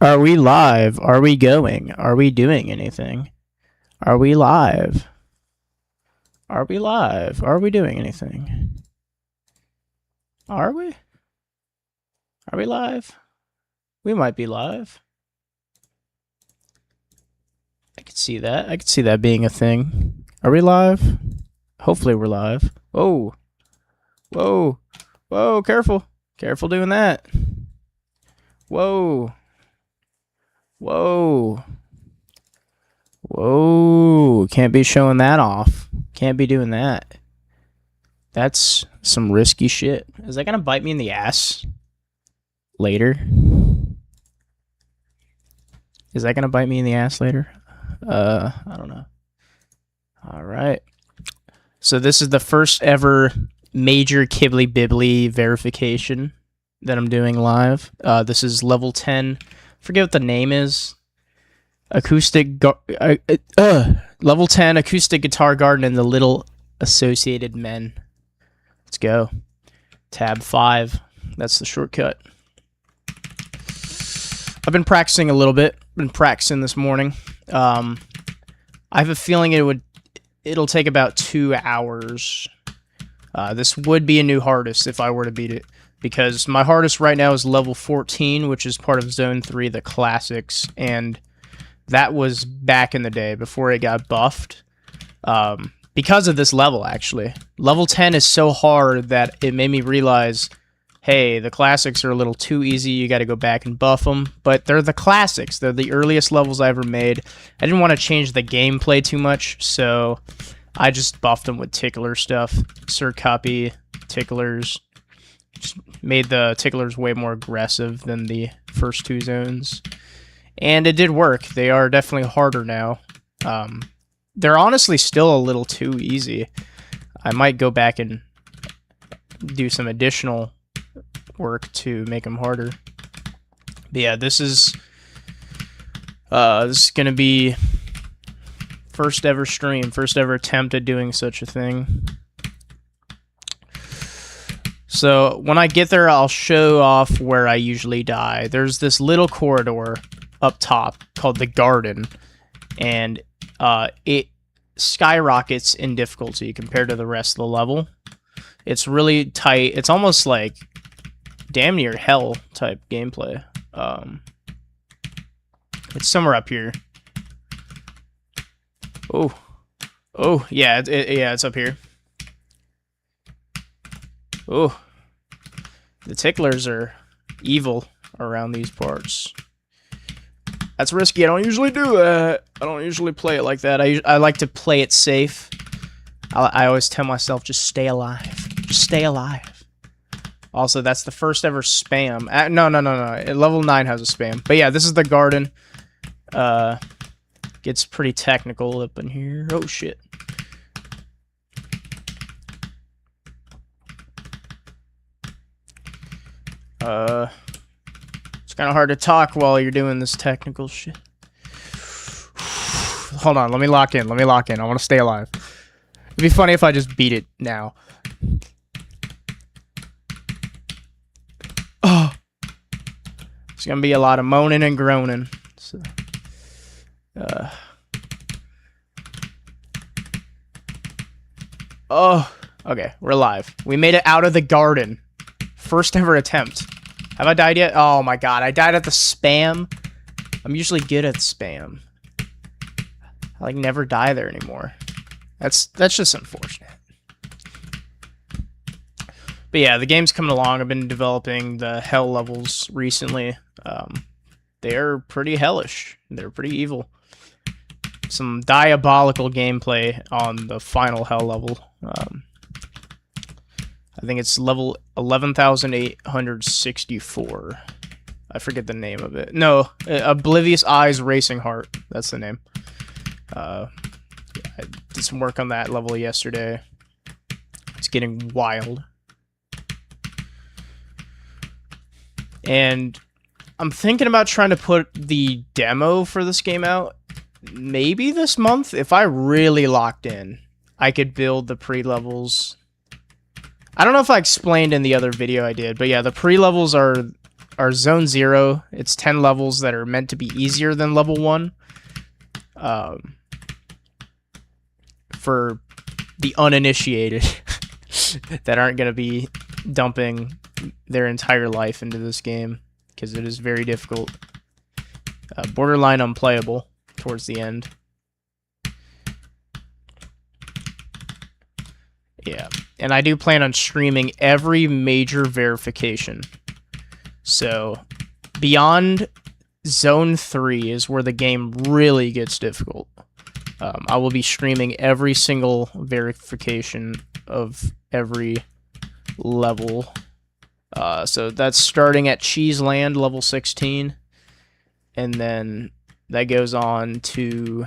Are we live? Are we going? Are we doing anything? Are we live? Are we live? Are we doing anything? Are we? Are we live? We might be live. I could see that. I could see that being a thing. Are we live? Hopefully we're live. Whoa. Whoa. Whoa, careful. Careful doing that. Whoa. Whoa. Whoa. Can't be showing that off. Can't be doing that. That's some risky shit. Is that gonna bite me in the ass later? Is that gonna bite me in the ass later? I don't know. All right. So this is the first ever major Kibbly Bibbly verification that I'm doing live. This is level 10. Forget what the name is. Level 10 acoustic guitar garden and the little associated men. Let's go. Tab 5. That's the shortcut. I've been practicing a little bit. Been practicing this morning. I have a feeling it'll take about 2 hours. This would be a new hardest if I were to beat it, because my hardest right now is level 14, which is part of Zone 3, the classics, and that was back in the day before it got buffed. Because of this level, actually. Level 10 is so hard that it made me realize, hey, the classics are a little too easy. You got to go back and buff them. But they're the classics. They're the earliest levels I ever made. I didn't want to change the gameplay too much, so I just buffed them with tickler stuff. Cert copy, ticklers. Just made the ticklers way more aggressive than the first 2 zones. And it did work. They are definitely harder now. They're honestly still a little too easy. I might go back and do some additional work to make them harder. But yeah, this is gonna be first ever stream, first ever attempt at doing such a thing. So when I get there, I'll show off where I usually die. There's this little corridor up top called the garden, and it skyrockets in difficulty compared to the rest of the level. It's really tight. It's almost like damn near hell type gameplay. It's somewhere up here. Oh, yeah, it's up here. Oh, the ticklers are evil around these parts. That's risky. I don't usually do that. I don't usually play it like that. I like to play it safe. I always tell myself, just stay alive. Just stay alive. Also, that's the first ever spam. No. Level 9 has a spam. But yeah, this is the garden. Gets pretty technical up in here. Oh, shit. It's kind of hard to talk while you're doing this technical shit. Hold on, let me lock in. I want to stay alive. It'd be funny if I just beat it now. Oh, it's gonna be a lot of moaning and groaning. So, oh, okay, we're live. We made it out of the garden. First ever attempt. Have I died yet? Oh my god, I died at the spam. I'm usually good at spam. I like never die there anymore. That's just unfortunate. But yeah, the game's coming along. I've been developing the hell levels recently. They're pretty hellish. They're pretty evil. Some diabolical gameplay on the final hell level. I think it's level 11,864. I forget the name of it. No, Oblivious Eyes Racing Heart. That's the name. I did some work on that level yesterday. It's getting wild. And I'm thinking about trying to put the demo for this game out maybe this month. If I really locked in, I could build the pre-levels. I don't know if I explained in the other video I did, but yeah, the pre-levels are are Zone 0. It's 10 levels that are meant to be easier than level 1. For the uninitiated that aren't going to be dumping their entire life into this game, because it is very difficult. Borderline unplayable towards the end. Yeah, and I do plan on streaming every major verification. So, beyond Zone 3 is where the game really gets difficult. I will be streaming every single verification of every level. So that's starting at Cheese Land, level 16. And then that goes on to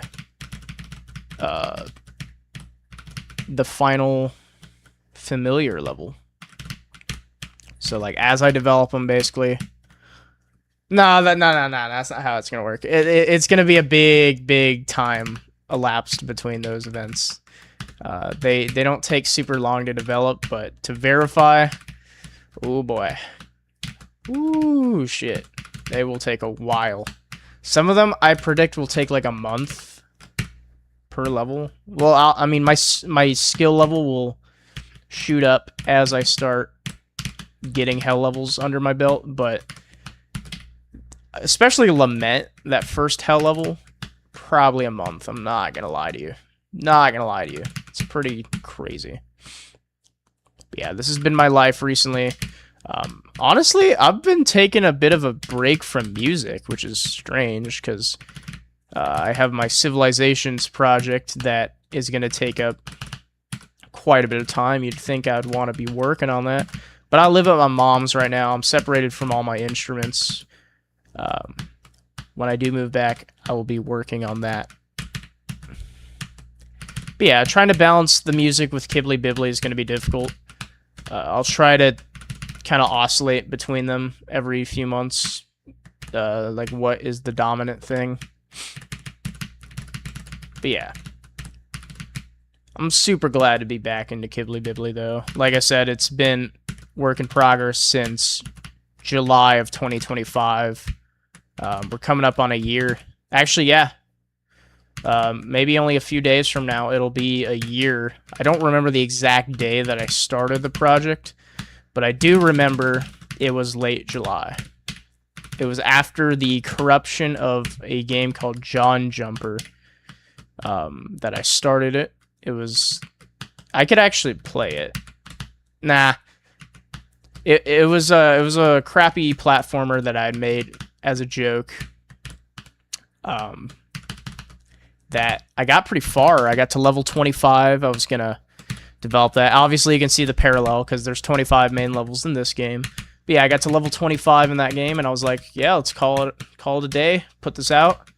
the final familiar level. So like as I develop them, basically. No, that's not how it's gonna work. It's gonna be a big time elapsed between those events. They don't take super long to develop, but to verify, oh boy, ooh shit, they will take a while. Some of them I predict will take like a month per level. Well, I mean my skill level will shoot up as I start getting hell levels under my belt, but especially Lament, that first hell level, probably a month. I'm not gonna lie to you. It's pretty crazy. But yeah, this has been my life recently. Honestly, I've been taking a bit of a break from music, which is strange because I have my Civilizations project that is going to take up quite a bit of time. You'd think I'd want to be working on that. But I live at my mom's right now. I'm separated from all my instruments. When I do move back, I will be working on that. But yeah, trying to balance the music with Kibbly Bibbly is going to be difficult. I'll try to kind of oscillate between them every few months. Like, what is the dominant thing? But yeah. I'm super glad to be back into Kibbly Bibbly, though. Like I said, it's been work in progress since July of 2025. We're coming up on a year. Actually, yeah. Maybe only a few days from now, it'll be a year. I don't remember the exact day that I started the project, but I do remember it was late July. It was after the corruption of a game called John Jumper that I started it. It was... I could actually play it. Nah. It was a crappy platformer that I had made as a joke. That I got pretty far. I got to level 25. I was gonna develop that. Obviously, you can see the parallel because there's 25 main levels in this game. But yeah, I got to level 25 in that game, and I was like, yeah, let's call it a day. Put this out,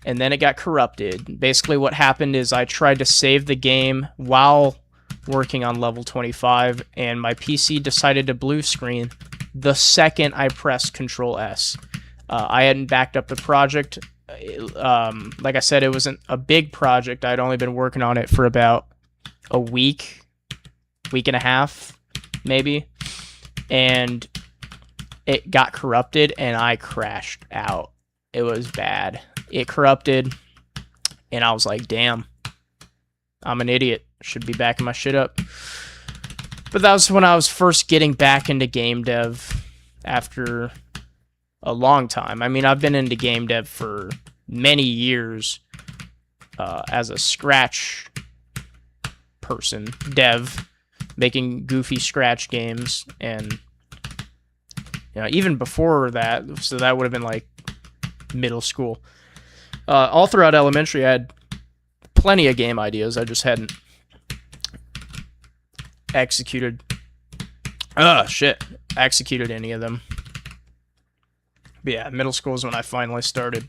and then it got corrupted. Basically, what happened is I tried to save the game while working on level 25, and my PC decided to blue screen the second I pressed Control S. I hadn't backed up the project. Like I said, it wasn't a big project. I'd only been working on it for about a week and a half, maybe. And it got corrupted, and I crashed out. It was bad. It corrupted, and I was like, damn, I'm an idiot. Should be backing my shit up. But that was when I was first getting back into game dev after a long time. I mean, I've been into game dev for many years as a Scratch person, dev, making goofy Scratch games, and even before that, so that would have been like middle school. All throughout elementary, I had plenty of game ideas. I just hadn't executed any of them. But yeah, middle school is when I finally started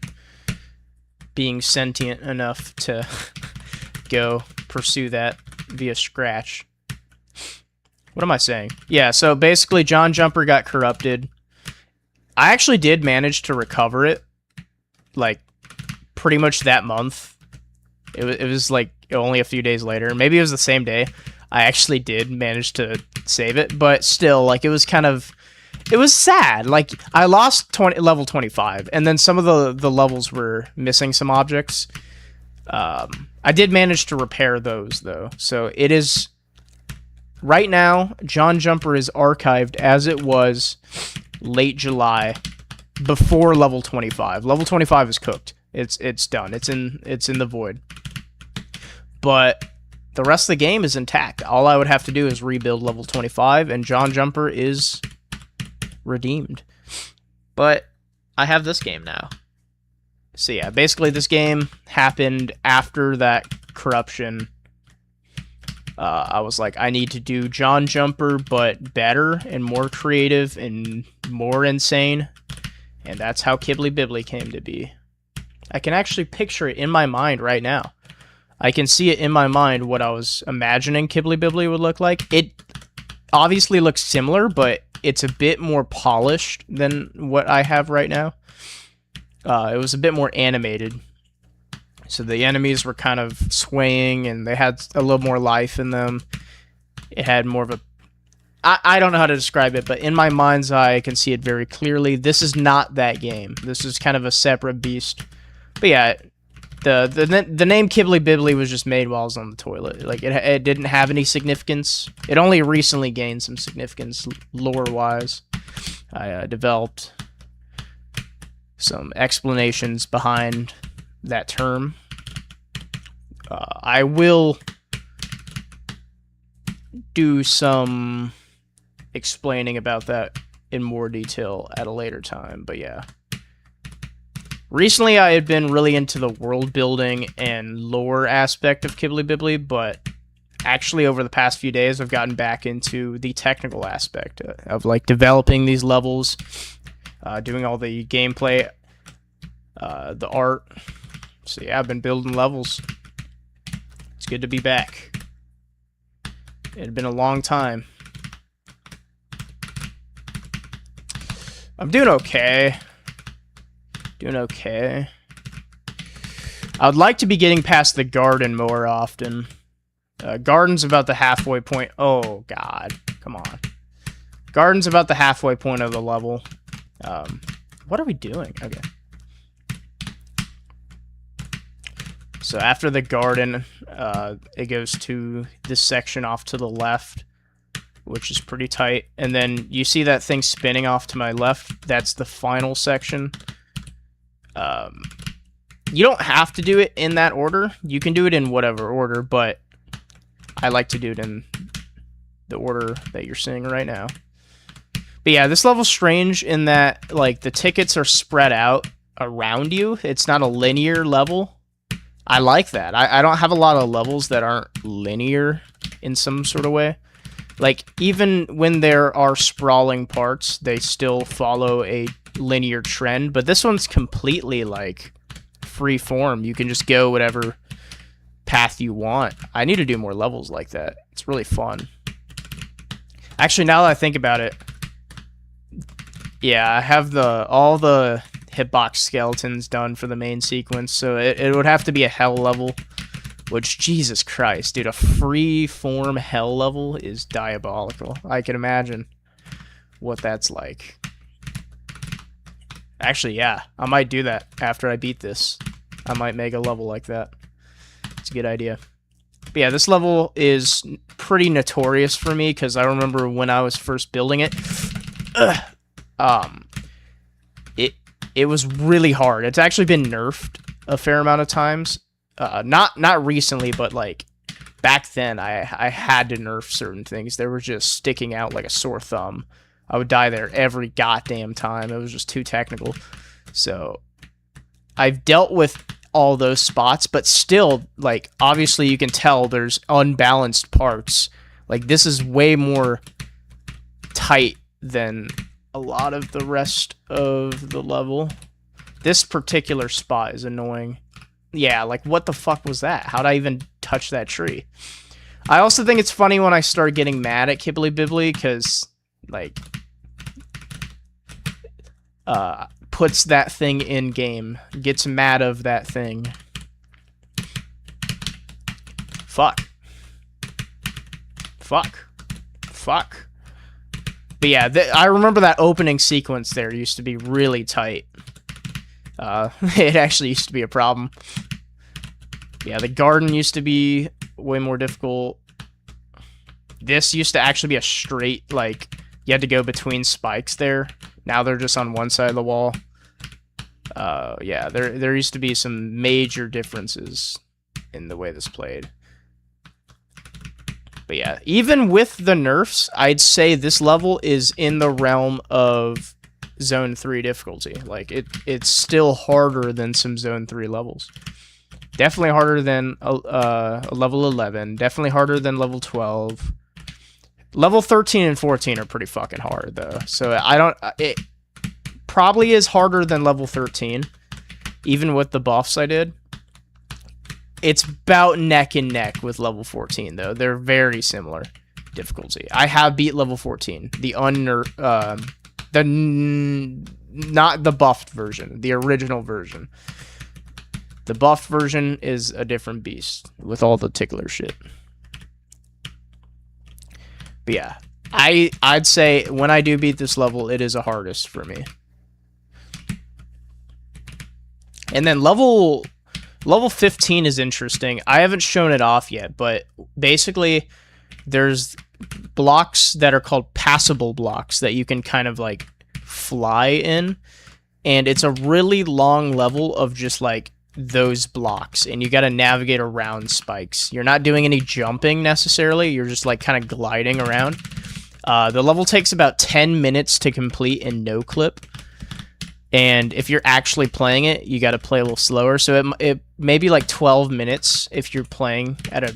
being sentient enough to go pursue that via Scratch. What am I saying? Yeah, so basically John Jumper got corrupted. I actually did manage to recover it, like, pretty much that month. It was like only a few days later. Maybe it was the same day. I actually did manage to save it, but still, like, it was kind of... it was sad. Like, I lost level 25, and then some of the levels were missing some objects. I did manage to repair those, though. So it is... Right now, John Jumper is archived as it was late July, before level 25. Level 25 is cooked. It's done. It's in the void. But the rest of the game is intact. All I would have to do is rebuild level 25, and John Jumper is redeemed. But I have this game now. So yeah, basically this game happened after that corruption. I was like, I need to do John Jumper, but better and more creative and more insane. And that's how Kibbly Bibbly came to be. I can actually picture it in my mind right now. I can see it in my mind what I was imagining Kibbly Bibbly would look like. It obviously looks similar, but it's a bit more polished than what I have right now. It was a bit more animated. So the enemies were kind of swaying, and they had a little more life in them. It had more of a... I don't know how to describe it, but in my mind's eye, I can see it very clearly. This is not that game. This is kind of a separate beast. But yeah, the name Kibbly Bibbly was just made while I was on the toilet. Like, it didn't have any significance. It only recently gained some significance lore-wise. I developed some explanations behind that term. I will do some explaining about that in more detail at a later time, but yeah. Recently, I had been really into the world building and lore aspect of Kibbly Bibbly, but actually over the past few days, I've gotten back into the technical aspect of like developing these levels, doing all the gameplay, the art. So yeah, I've been building levels. It's good to be back. It had been a long time. I'm doing okay. Doing okay. I would like to be getting past the garden more often. Garden's about the halfway point. Oh, God. Come on. Garden's about the halfway point of the level. What are we doing? Okay. So after the garden, it goes to this section off to the left, which is pretty tight. And then you see that thing spinning off to my left? That's the final section. You don't have to do it in that order. You can do it in whatever order, but I like to do it in the order that you're seeing right now. But yeah, this level's strange in that, like, the tickets are spread out around you. It's not a linear level. I like that. I don't have a lot of levels that aren't linear in some sort of way. Like, even when there are sprawling parts, they still follow a linear trend. But this one's completely, like, free form. You can just go whatever path you want. I need to do more levels like that. It's really fun. Actually, now that I think about it, yeah, I have all the hitbox skeletons done for the main sequence, so it would have to be a hell level, which, Jesus Christ, dude, a free form hell level is diabolical. I can imagine what that's like. Actually, yeah, I might do that after I beat this. I might make a level like that. It's a good idea. But yeah, this level is pretty notorious for me, because I remember when I was first building it, it was really hard. It's actually been nerfed a fair amount of times. Not recently, but like back then I had to nerf certain things. They were just sticking out like a sore thumb. I would die there every goddamn time. It was just too technical. So I've dealt with all those spots, but still, like, obviously you can tell there's unbalanced parts. Like, this is way more tight than a lot of the rest of the level. This particular spot is annoying. Yeah, like, what the fuck was that? How'd I even touch that tree? I also think it's funny when I start getting mad at Kibbly Bibbly, because, like, puts that thing in game. Gets mad of that thing. Fuck. Fuck. Fuck. But yeah, I remember that opening sequence there used to be really tight. It actually used to be a problem. Yeah, the garden used to be way more difficult. This used to actually be a straight, like, you had to go between spikes there. Now they're just on one side of the wall. Yeah, there used to be some major differences in the way this played. But yeah, even with the nerfs, I'd say this level is in the realm of Zone 3 difficulty. Like, it's still harder than some Zone 3 levels. Definitely harder than level 11. Definitely harder than level 12. Level 13 and 14 are pretty fucking hard, though. So it probably is harder than level 13, even with the buffs I did. It's about neck and neck with level 14, though. They're very similar difficulty. I have beat level 14, not the buffed version, the original version. The buffed version is a different beast with all the tickler shit. But yeah, I'd say when I do beat this level, it is a hardest for me. And then level 15 is interesting. I haven't shown it off yet, but basically there's blocks that are called passable blocks that you can kind of like fly in, and it's a really long level of just like those blocks, and you got to navigate around spikes. You're not doing any jumping necessarily, you're just like kind of gliding around. The level takes about 10 minutes to complete in no clip. And if you're actually playing it, you got to play a little slower. So it may be like 12 minutes if you're playing at a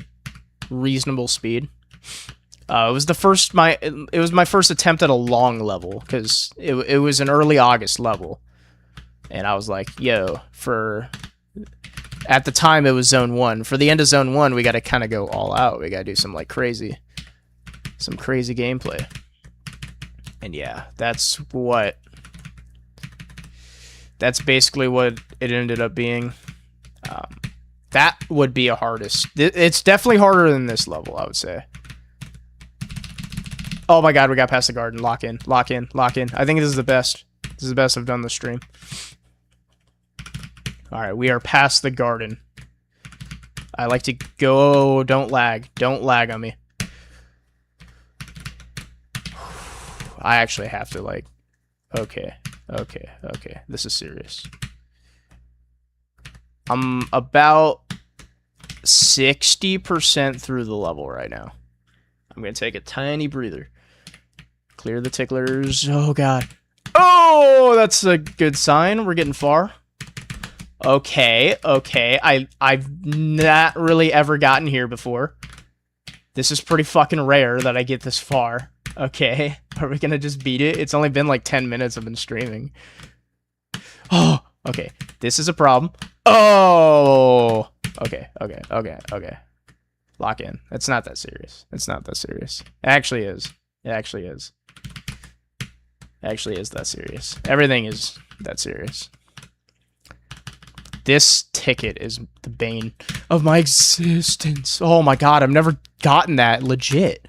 reasonable speed. It was my first attempt at a long level because it was an early August level, and I was like, yo, at the time it was Zone 1. For the end of Zone 1, we got to kind of go all out. We got to do some crazy gameplay. And yeah, that's basically what it ended up being. That would be a hardest. It's definitely harder than this level, I would say. Oh my god, we got past the garden. Lock in, lock in, lock in. I think this is the best. This is the best I've done this stream. Alright, we are past the garden. I like to go... Don't lag. Don't lag on me. I actually have to, like... Okay. Okay. Okay. This is serious. I'm about 60% through the level right now. I'm going to take a tiny breather. Clear the ticklers. Oh, God. Oh, that's a good sign. We're getting far. Okay, okay. I've not really ever gotten here before. This is pretty fucking rare that I get this far. Okay, are we gonna just beat it? It's only been like 10 minutes I've been streaming. Oh, okay. This is a problem. Oh! Okay, okay, okay, okay. Lock in. It's not that serious. It's not that serious. It actually is. It actually is. It actually is that serious. Everything is that serious. This ticket is the bane of my existence. Oh my god, I've never gotten that legit.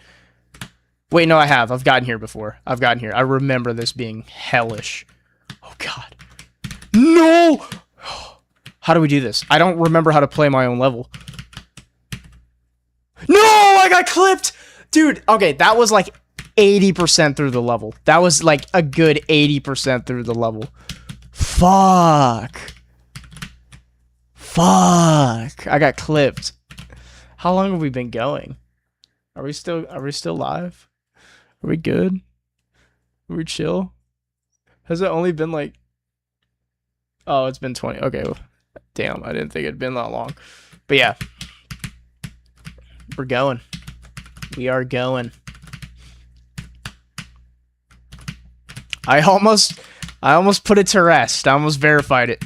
Wait, no, I have. I've gotten here before. I've gotten here. I remember this being hellish. Oh god. No! How do we do this? I don't remember how to play my own level. No! I got clipped! Dude, okay, that was like 80% through the level. That was like a good 80% through the level. Fuck. Fuck. I got clipped. How long have we been going? Are we still live? Are we good? Are we chill? Has it only been like... Oh, it's been 20. Okay. Well, damn, I didn't think it'd been that long. But yeah. We're going. We are going. I almost put it to rest. I almost verified it.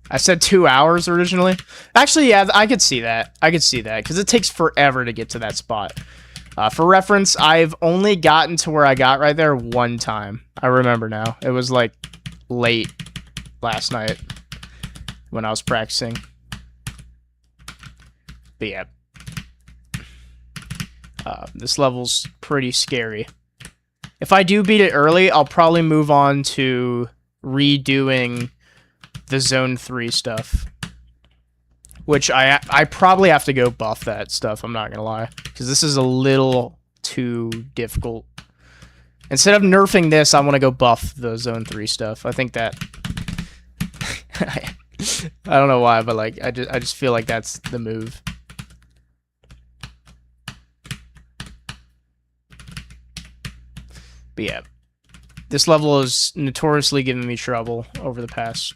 I said 2 hours originally. Actually, yeah, I could see that. I could see that because it takes forever to get to that spot. For reference, I've only gotten to where I got right there one time. I remember now. It was like late last night when I was practicing. But yeah. This level's pretty scary. If I do beat it early, I'll probably move on to redoing the Zone 3 stuff. Which I probably have to go buff that stuff, I'm not gonna lie. Because this is a little too difficult. Instead of nerfing this, I want to go buff the Zone 3 stuff. I think that... I don't know why, but like I just feel like that's the move. But yeah. This level is notoriously giving me trouble over the past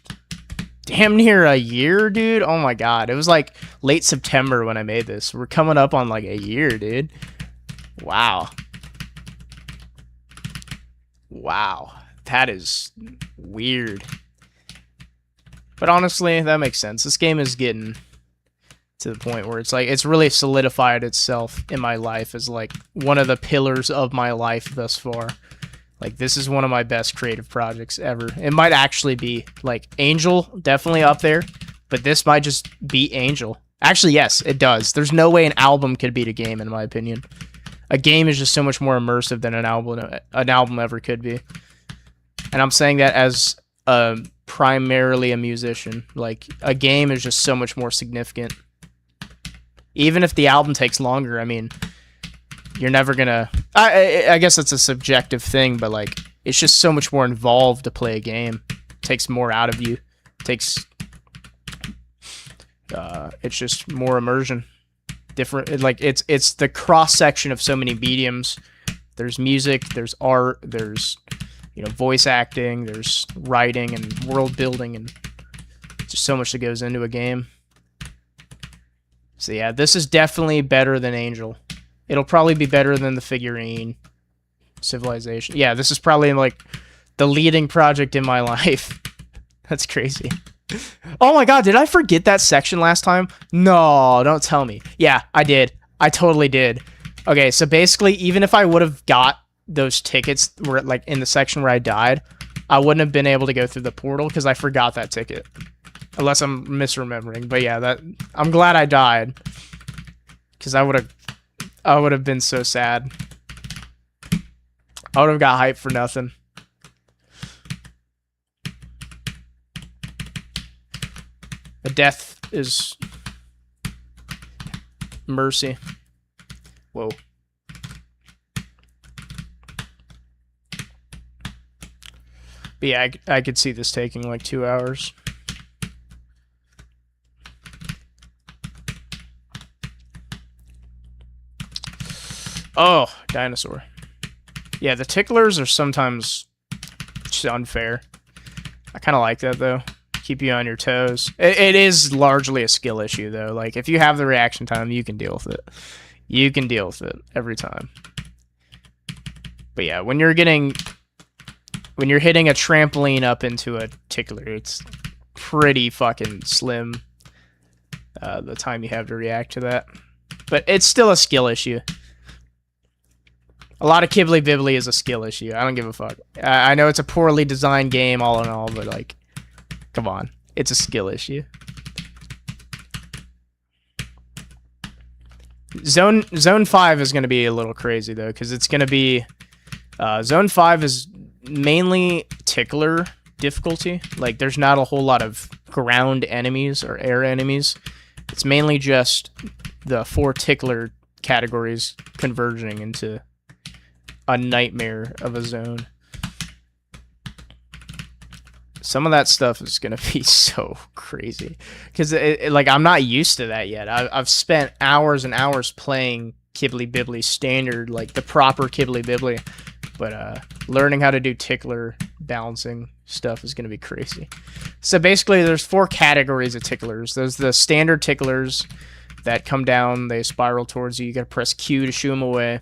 damn near a year, dude. Oh my god. It was like late September when I made this. We're coming up on like a year, dude. Wow. Wow. That is weird. But honestly, that makes sense. This game is getting to the point where it's like, it's really solidified itself in my life as like one of the pillars of my life thus far. Like, this is one of my best creative projects ever. It might actually be, like, Angel, definitely up there. But this might just beat Angel. Actually, yes, it does. There's no way an album could beat a game, in my opinion. A game is just so much more immersive than an album ever could be. And I'm saying that as primarily a musician. Like, a game is just so much more significant. Even if the album takes longer, I mean... You're never gonna... I guess it's a subjective thing, but, like, it's just so much more involved to play a game. It takes more out of you. It takes... it's just more immersion. Different... Like, it's the cross-section of so many mediums. There's music, there's art, there's, you know, voice acting, there's writing and world building, and just so much that goes into a game. So, yeah, this is definitely better than Angel. It'll probably be better than the figurine Civilization. Yeah, this is probably like the leading project in my life. That's crazy. Oh my god, did I forget that section last time? No, don't tell me. Yeah, I did. I totally did. Okay, so basically, even if I would have got those tickets where, like, in the section where I died, I wouldn't have been able to go through the portal because I forgot that ticket. Unless I'm misremembering. But yeah, I'm glad I died. Because I would have been so sad. I would have got hyped for nothing. The death is mercy. Whoa. But yeah, I could see this taking like 2 hours. Oh, dinosaur. Yeah, the ticklers are sometimes just unfair. I kind of like that, though. Keep you on your toes. It is largely a skill issue, though. Like, if you have the reaction time, you can deal with it. You can deal with it every time. But yeah, when you're hitting a trampoline up into a tickler, it's pretty fucking slim, the time you have to react to that. But it's still a skill issue. A lot of Kibbly Bibbly is a skill issue. I don't give a fuck. I know it's a poorly designed game, all in all, but, like, come on. It's a skill issue. Zone 5 is going to be a little crazy, though, because it's going to be... Zone 5 is mainly tickler difficulty. Like, there's not a whole lot of ground enemies or air enemies. It's mainly just the 4 tickler categories converging into a nightmare of a zone. Some of that stuff is gonna be so crazy because like, I'm not used to that yet. I've spent hours and hours playing Kibbly Bibbly standard, like the proper Kibbly Bibbly, but learning how to do tickler balancing stuff is gonna be crazy. So basically, there's 4 categories of ticklers. There's the standard ticklers that come down, they spiral towards you. You gotta press Q to shoo them away.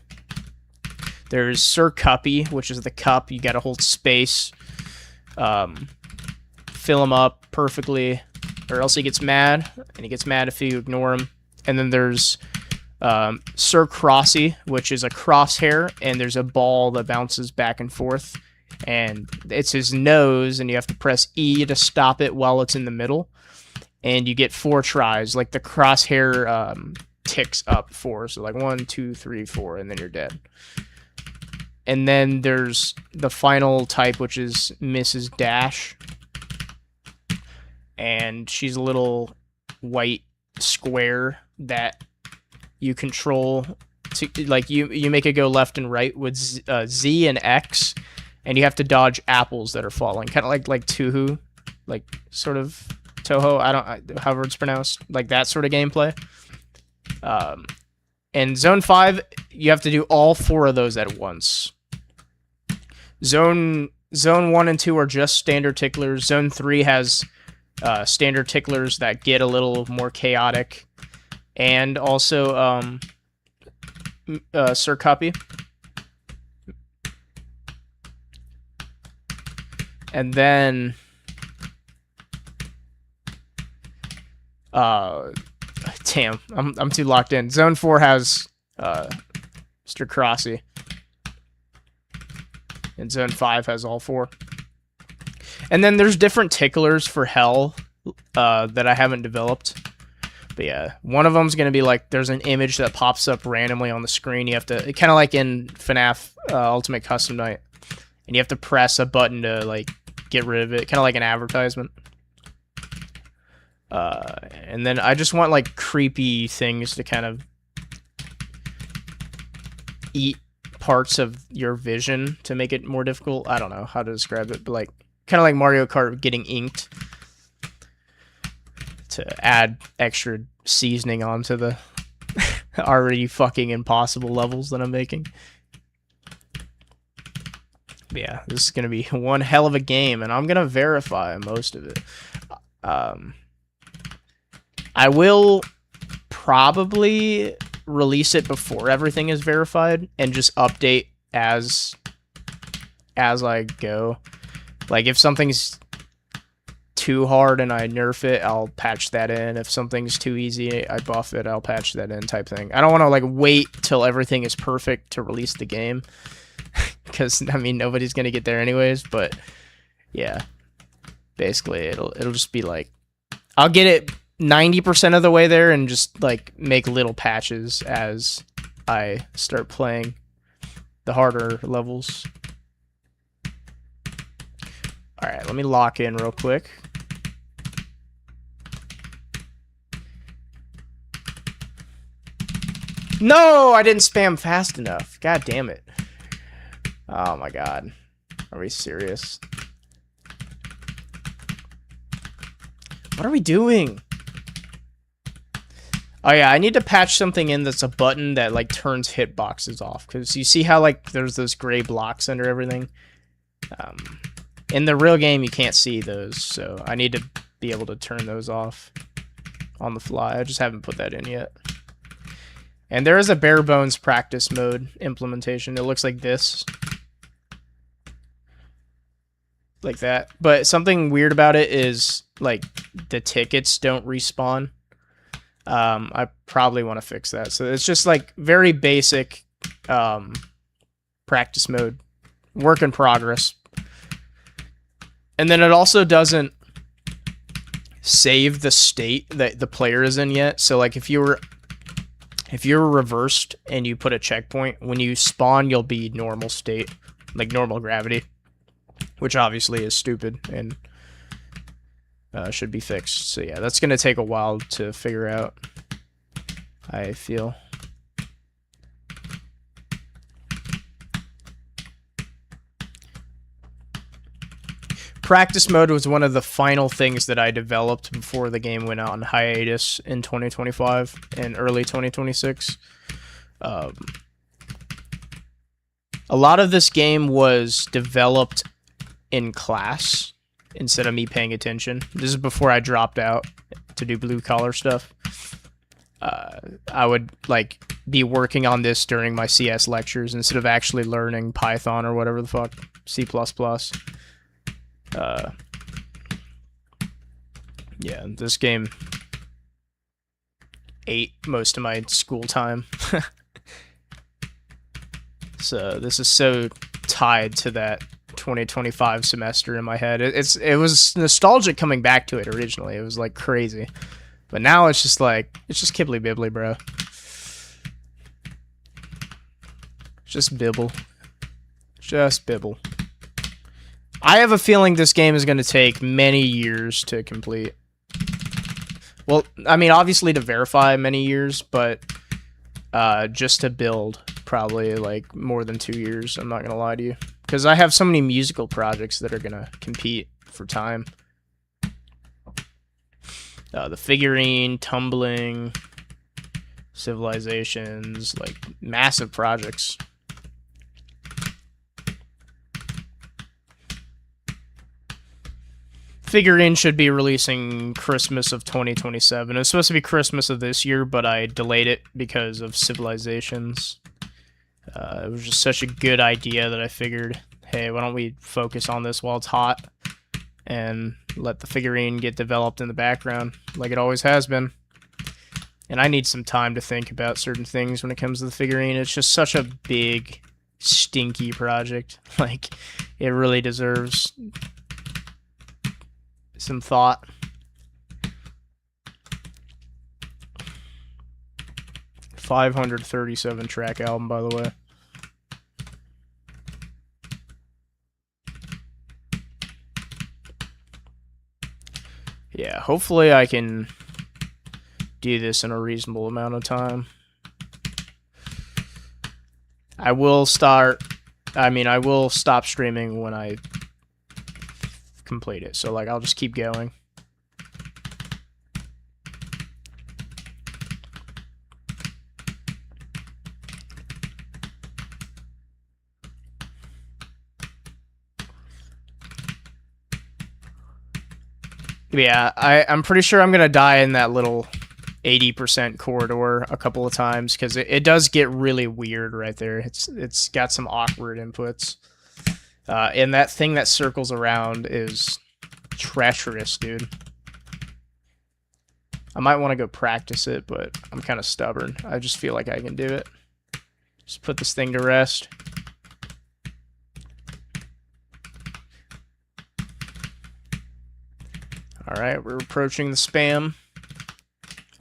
There's Sir Cuppy, which is the cup. You gotta hold space, fill him up perfectly, or else he gets mad, and he gets mad if you ignore him. And then there's Sir Crossy, which is a crosshair, and there's a ball that bounces back and forth, and it's his nose, and you have to press E to stop it while it's in the middle, and you get 4 tries. Like, the crosshair ticks up 4, so like 1, 2, 3, 4, and then you're dead. And then there's the final type, which is Mrs. Dash. And she's a little white square that you control to, like, you make it go left and right with Z and X, and you have to dodge apples that are falling, kind of like Tuhu, like sort of Toho. However it's pronounced, like that sort of gameplay. In Zone 5, you have to do all 4 of those at once. Zone 1 and 2 are just standard ticklers. Zone 3 has standard ticklers that get a little more chaotic, and also Sir Cuppy. And then damn, I'm too locked in. Zone 4 has Mr. Crossy. And Zone 5 has all 4. And then there's different ticklers for Hell that I haven't developed. But yeah, one of them's going to be like, there's an image that pops up randomly on the screen. You have to, kind of like in FNAF Ultimate Custom Night. And you have to press a button to like get rid of it. Kind of like an advertisement. And then I just want like creepy things to kind of eat parts of your vision to make it more difficult. I don't know how to describe it, but like kind of like Mario Kart getting inked to add extra seasoning onto the already fucking impossible levels that I'm making. But yeah, this is gonna be one hell of a game, and I'm gonna verify most of it. I will probably release it before everything is verified and just update as I go. Like if something's too hard and I nerf it, I'll patch that in. If something's too easy, I buff it, I'll patch that in, type thing. I don't want to like wait till everything is perfect to release the game, because I mean nobody's gonna get there anyways. But yeah, basically it'll just be like, I'll get it 90% of the way there and just like make little patches as I start playing the harder levels. Alright, let me lock in real quick. No, I didn't spam fast enough. God damn it. Oh my god. Are we serious? What are we doing? Oh yeah, I need to patch something in that's a button that like turns hitboxes off, because you see how like there's those gray blocks under everything? In the real game you can't see those, so I need to be able to turn those off on the fly. I just haven't put that in yet. And there is a bare bones practice mode implementation. It looks like this. Like that. But something weird about it is like the tickets don't respawn. I probably want to fix that. So it's just like very basic practice mode, work in progress. And then it also doesn't save the state that the player is in yet. So like if you're reversed and you put a checkpoint, when you spawn you'll be normal state, like normal gravity, which obviously is stupid and should be fixed. So yeah, that's gonna take a while to figure out, I feel. Practice mode was one of the final things that I developed before the game went out on hiatus in 2025 and early 2026. A lot of this game was developed in class instead of me paying attention. This is before I dropped out to do blue collar stuff. I would like be working on this during my CS lectures instead of actually learning Python or whatever the fuck, C++. Yeah, this game ate most of my school time. So this is so tied to that 2025 semester in my head. It was nostalgic coming back to it originally. It was like crazy. But now it's just like, it's just Kibbly Bibbly, bro. It's just Bibble. Just Bibbly. I have a feeling this game is going to take many years to complete. Well, I mean, obviously to verify many years, but just to build probably like more than 2 years. I'm not going to lie to you. Because I have so many musical projects that are going to compete for time. The figurine, tumbling, civilizations, like massive projects. Figurine should be releasing Christmas of 2027. It was supposed to be Christmas of this year, but I delayed it because of civilizations. It was just such a good idea that I figured, hey, why don't we focus on this while it's hot and let the figurine get developed in the background like it always has been. And I need some time to think about certain things when it comes to the figurine. It's just such a big, stinky project. Like, it really deserves some thought. $537 track album, by the way. Yeah, hopefully I can do this in a reasonable amount of time. I will stop streaming when I complete it. So, like, I'll just keep going. Yeah, I'm pretty sure I'm going to die in that little 80% corridor a couple of times, because it does get really weird right there. It's got some awkward inputs. And that thing that circles around is treacherous, dude. I might want to go practice it, but I'm kind of stubborn. I just feel like I can do it. Just put this thing to rest. Alright, we're approaching the spam.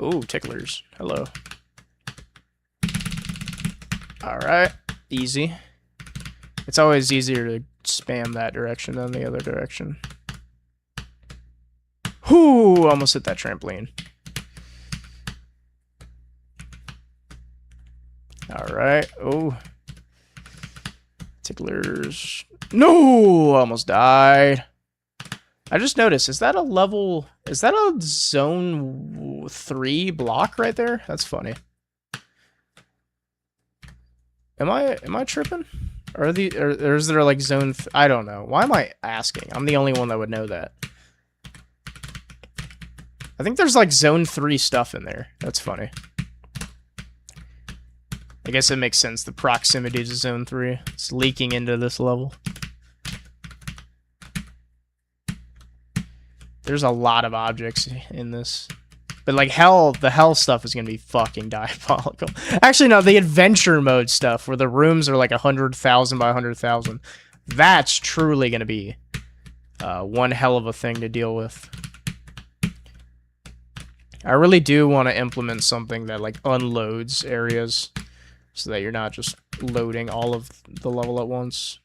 Ooh, ticklers. Hello. Alright, easy. It's always easier to spam that direction than the other direction. Whoo! Almost hit that trampoline. Alright. Oh. Ticklers. No! Almost died. I just noticed, is that a zone 3 block right there? That's funny. Am I tripping? Or is there like zone I don't know. Why am I asking? I'm the only one that would know that. I think there's like zone 3 stuff in there. That's funny. I guess it makes sense. The proximity to zone 3. It's leaking into this level. There's a lot of objects in this. But like the hell stuff is going to be fucking diabolical. Actually, no, the adventure mode stuff where the rooms are like 100,000 by 100,000. That's truly going to be one hell of a thing to deal with. I really do want to implement something that like unloads areas so that you're not just loading all of the level at once.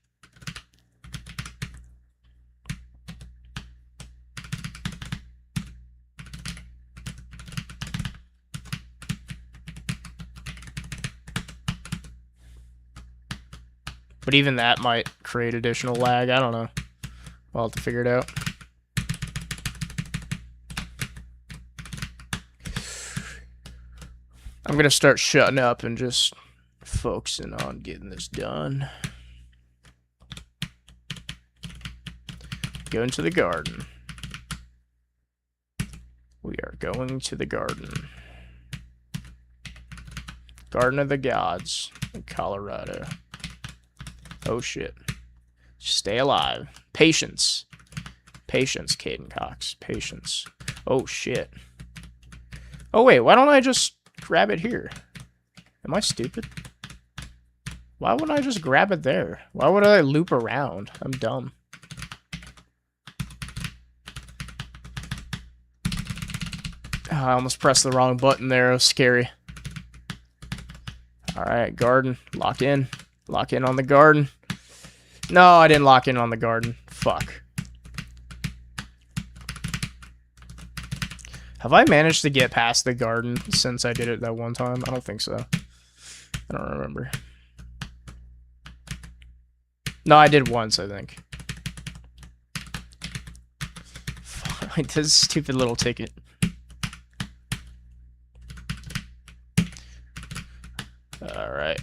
But even that might create additional lag. I don't know. We'll have to figure it out. I'm going to start shutting up and just focusing on getting this done. Going to the garden. We are going to the garden. Garden of the Gods in Colorado. Oh shit. Stay alive. Patience. Patience, Caden Cox. Patience. Oh shit. Oh wait, why don't I just grab it here? Am I stupid? Why wouldn't I just grab it there? Why would I loop around? I'm dumb. Oh, I almost pressed the wrong button there. It was scary. Alright, garden. Lock in. Lock in on the garden. No, I didn't lock in on the garden. Fuck. Have I managed to get past the garden since I did it that one time? I don't think so. I don't remember. No, I did once, I think. Fuck, this stupid little ticket. Alright.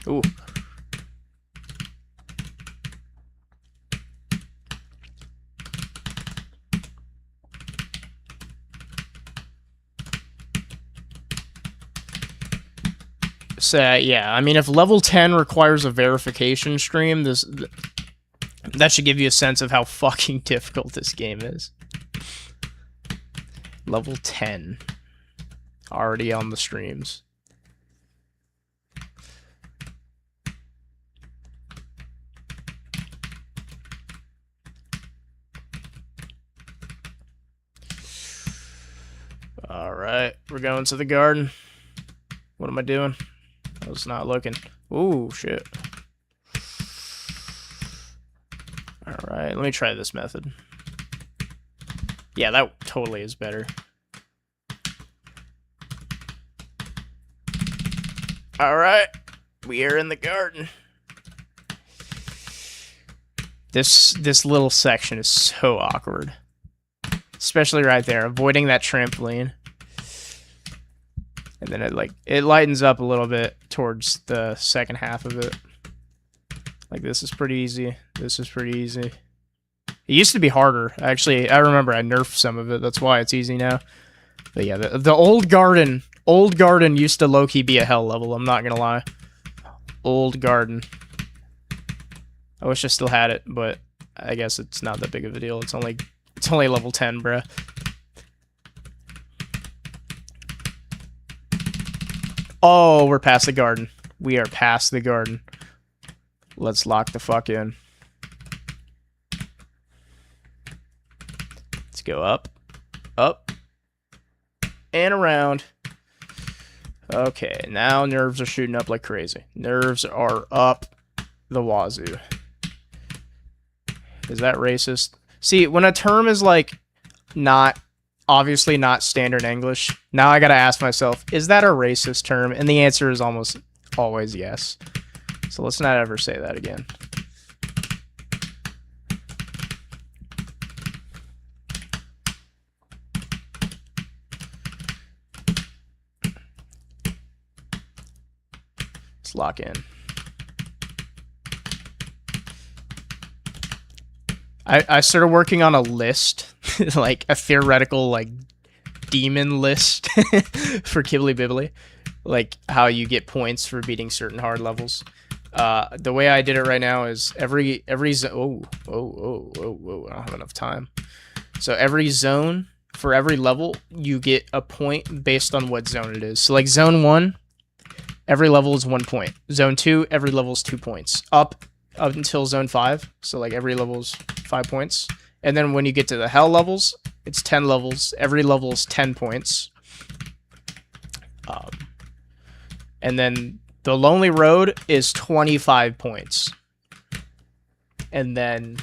Ooh. So, yeah, I mean, if level 10 requires a verification stream, that should give you a sense of how fucking difficult this game is. Level 10. Already on the streams. Alright, we're going to the garden. What am I doing? I was not looking. Ooh, shit. Alright, let me try this method. Yeah, that totally is better. Alright, we are in the garden. This little section is so awkward. Especially right there, avoiding that trampoline. And then it lightens up a little bit towards the second half of it. Like, this is pretty easy. This is pretty easy. It used to be harder. Actually, I remember I nerfed some of it. That's why it's easy now. But yeah, the old garden used to low-key be a hell level. I'm not gonna lie. Old garden. I wish I still had it, but I guess it's not that big of a deal. It's only level 10, bruh. Oh, we're past the garden. We are past the garden. Let's lock the fuck in. Let's go up, up, and around. Okay, now nerves are shooting up like crazy. Nerves are up the wazoo. Is that racist? See, when a term is like obviously not standard English, now I gotta ask myself, is that a racist term? And the answer is almost always yes. So let's not ever say that again. Let's lock in. I started working on a list, like a theoretical like demon list for Kibbly Bibbly, like how you get points for beating certain hard levels. The way I did it right now is every zone. Whoa! I don't have enough time. So every zone for every level, you get a point based on what zone it is. So like zone 1, every level is 1 point. Zone 2, every level is 2 points. Up until zone 5, so like every level is 5 points. And then when you get to the hell levels, it's 10 levels. Every level is 10 points. And then the Lonely Road is 25 points. And then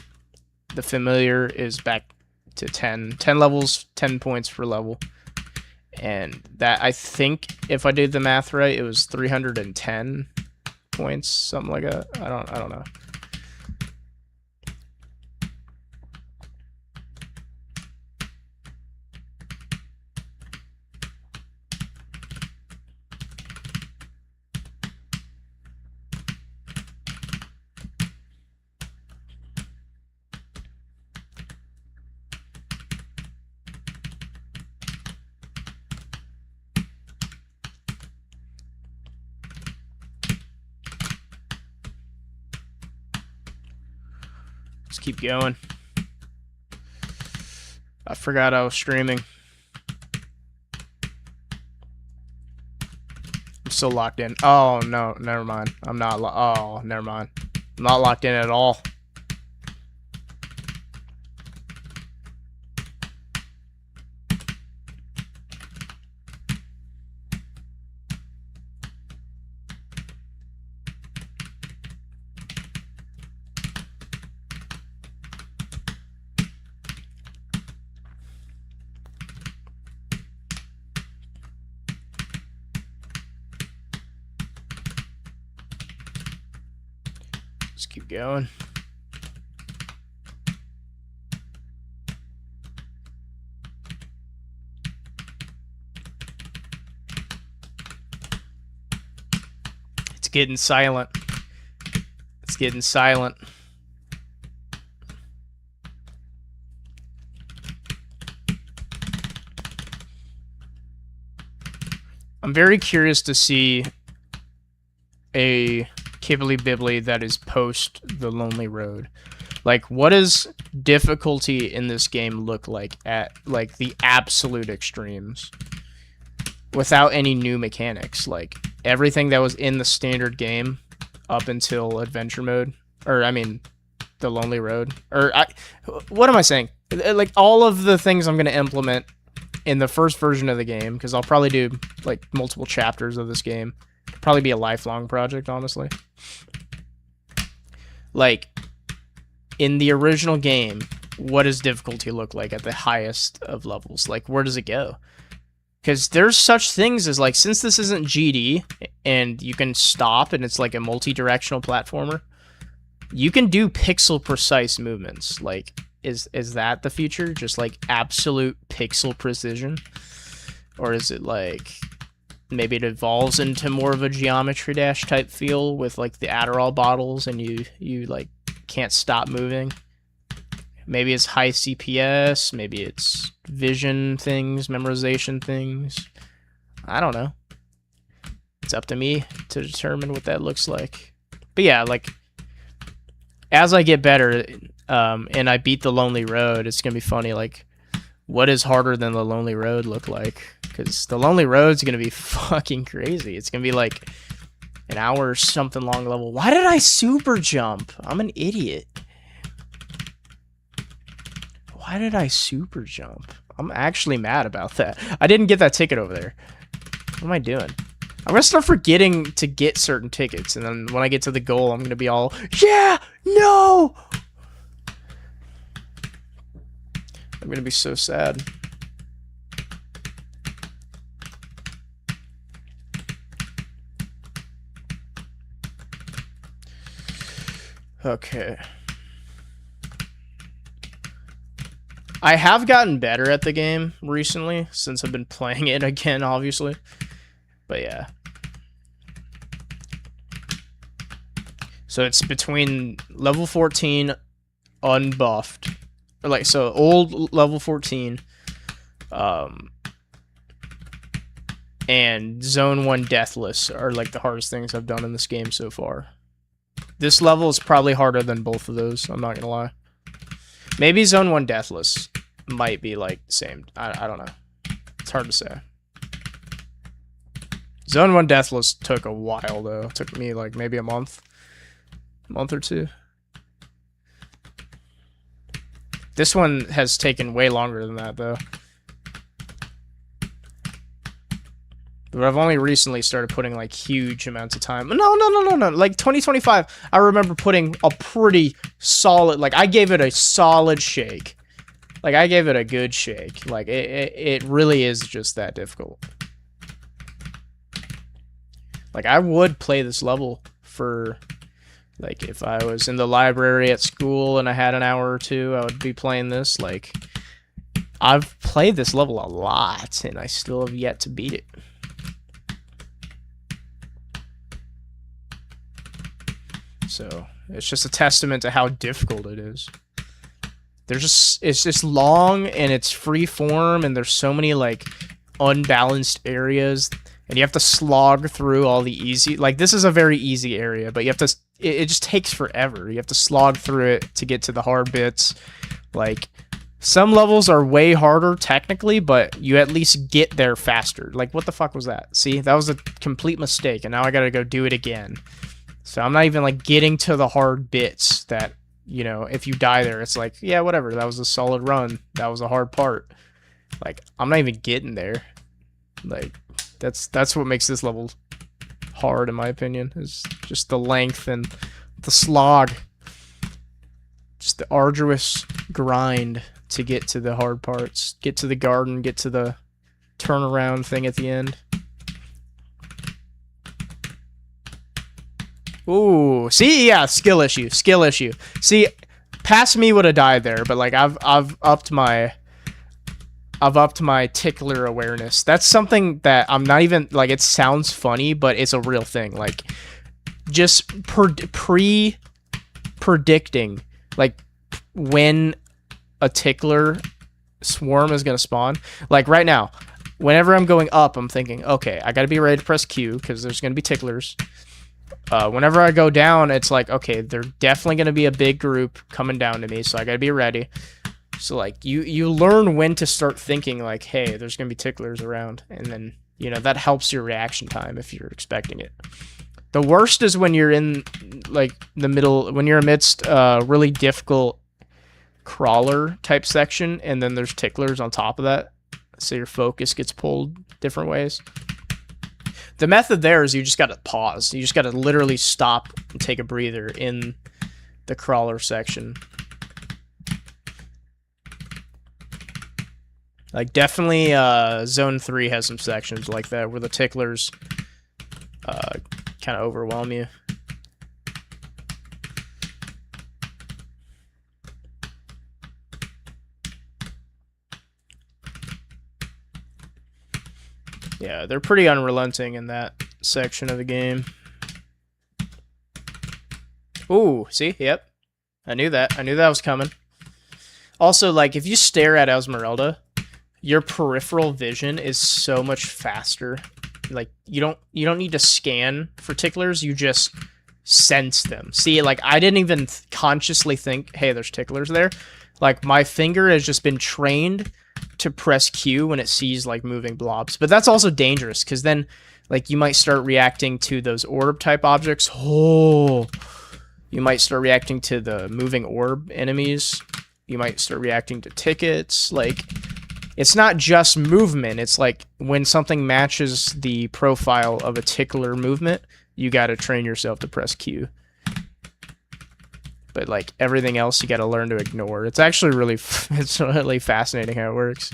the Familiar is back to 10. 10 levels, 10 points per level. And that, I think, if I did the math right, it was 310 points, something like that. I don't know. Let's keep going. I forgot I was streaming. I'm still locked in. Oh, no, never mind. I'm not oh, never mind. I'm not locked in at all. Let's keep going. It's getting silent. It's getting silent. I'm very curious to see a Kibbly Bibbly that is post the Lonely Road. Like, what does difficulty in this game look like at, like, the absolute extremes? Without any new mechanics. Like, everything that was in the standard game up until adventure mode. Or, I mean, the Lonely Road. What am I saying? Like, all of the things I'm going to implement in the first version of the game, because I'll probably do, like, multiple chapters of this game. It'll probably be a lifelong project, honestly. Like, in the original game, what does difficulty look like at the highest of levels? Like, where does it go? Because there's such things as, like, since this isn't GD, and you can stop, and it's like a multi-directional platformer, you can do pixel-precise movements. Like, is that the future? Just, like, absolute pixel precision? Or is it, like, maybe it evolves into more of a Geometry Dash type feel with, like, the Adderall bottles, and you like, can't stop moving? Maybe it's high CPS, maybe it's vision things, memorization things. I don't know. It's up to me to determine what that looks like. But yeah, like, as I get better, and I beat the Lonely Road, it's gonna be funny, like, what does harder than the Lonely Road look like? Because the Lonely Road's gonna be fucking crazy. It's gonna be like an hour or something long level. Why did I super jump? I'm an idiot. Why did I super jump? I'm actually mad about that. I didn't get that ticket over there. What am I doing? I'm gonna start forgetting to get certain tickets, and then when I get to the goal, I'm gonna be all, yeah, no! I'm gonna be so sad. Okay. I have gotten better at the game recently, since I've been playing it again, obviously. But yeah. So it's between level 14 unbuffed. Or like, so old level 14. And Zone 1 Deathless are like the hardest things I've done in this game so far. This level is probably harder than both of those, I'm not gonna lie. Maybe Zone 1 Deathless might be like the same. I don't know. It's hard to say. Zone 1 Deathless took a while though. It took me like maybe a month or two. This one has taken way longer than that though. But I've only recently started putting like huge amounts of time. No. Like 2025, I remember putting a pretty solid, like I gave it a solid shake. Like I gave it a good shake. Like it really is just that difficult. Like I would play this level for, like if I was in the library at school and I had an hour or two, I would be playing this. Like I've played this level a lot and I still have yet to beat it. So it's just a testament to how difficult it is. It's just long and it's free form and there's so many like unbalanced areas and you have to slog through all the easy, like this is a very easy area, but you have to, it just takes forever. You have to slog through it to get to the hard bits. Like some levels are way harder technically, but you at least get there faster. Like what the fuck was that? See, that was a complete mistake and now I gotta go do it again. So I'm not even like getting to the hard bits that, you know, if you die there, it's like, yeah, whatever. That was a solid run. That was a hard part. Like, I'm not even getting there. Like, that's what makes this level hard, in my opinion, is just the length and the slog. Just the arduous grind to get to the hard parts. Get to the garden, get to the turnaround thing at the end. Ooh, see, yeah, skill issue, skill issue. See, past me would have died there, but like I've upped my tickler awareness. That's something that I'm not even like. It sounds funny, but it's a real thing. Like, just predicting like when a tickler swarm is gonna spawn. Like right now, whenever I'm going up, I'm thinking, okay, I gotta be ready to press Q because there's gonna be ticklers. Whenever I go down, it's like, okay, they're definitely gonna be a big group coming down to me, so I gotta be ready. So like you learn when to start thinking like, hey, there's gonna be ticklers around, and then that helps your reaction time if you're expecting it. The worst is when you're in like the middle, when you're amidst really difficult crawler type section, and then there's ticklers on top of that, so your focus gets pulled different ways. The method there is you just gotta pause. You just gotta literally stop and take a breather in the crawler section. Like, definitely Zone 3 has some sections like that where the ticklers kind of overwhelm you. Yeah, they're pretty unrelenting in that section of the game. Ooh, see? Yep. I knew that. I knew that was coming. Also, like, if you stare at Esmeralda, your peripheral vision is so much faster. Like, you don't need to scan for ticklers, you just sense them. See, like, I didn't even consciously think, hey, there's ticklers there. Like, my finger has just been trained to press Q when it sees, like, moving blobs. But that's also dangerous, because then, like, you might start reacting to those orb-type objects. Oh! You might start reacting to the moving orb enemies. You might start reacting to tickets. Like, it's not just movement. It's like when something matches the profile of a tickler movement, you got to train yourself to press Q. But like everything else, you got to learn to ignore. It's actually really, it's really fascinating how it works.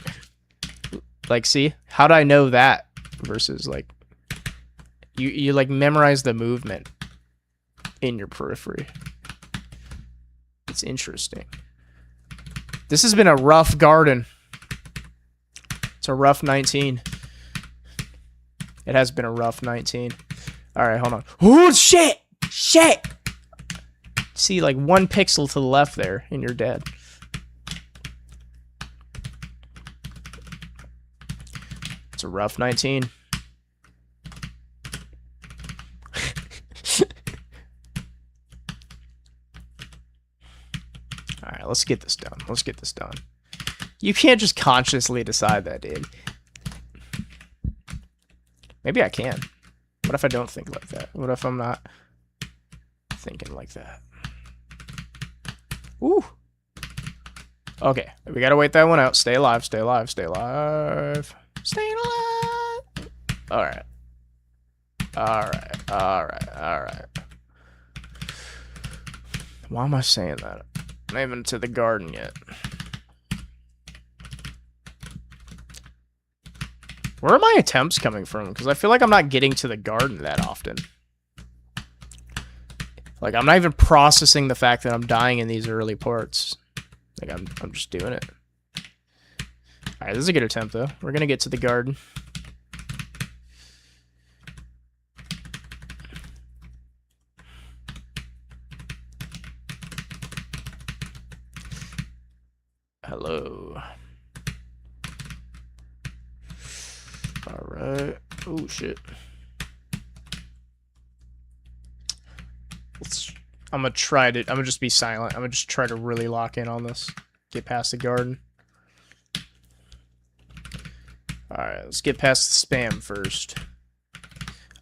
Like, see, how do I know that? Versus like, you like memorize the movement in your periphery. It's interesting. This has been a rough garden. It's a rough 19. It has been a rough 19. Alright, hold on. Oh, shit! Shit! See, like, 1 pixel to the left there, and you're dead. It's a rough 19. Alright, let's get this done. Let's get this done. You can't just consciously decide that, dude. Maybe I can. What if I don't think like that? What if I'm not thinking like that? Ooh. Okay, we gotta wait that one out. Stay alive, stay alive, stay alive. Stay alive! Alright. Alright, alright, alright. Why am I saying that? I'm not even to the garden yet. Where are my attempts coming from? Because I feel like I'm not getting to the garden that often. Like, I'm not even processing the fact that I'm dying in these early parts. Like, I'm just doing it. Alright, this is a good attempt, though. We're gonna get to the garden. Hello. Alright. Oh, shit. I'm gonna try to... I'm gonna just be silent. I'm gonna just try to really lock in on this. Get past the garden. Alright, let's get past the spam first.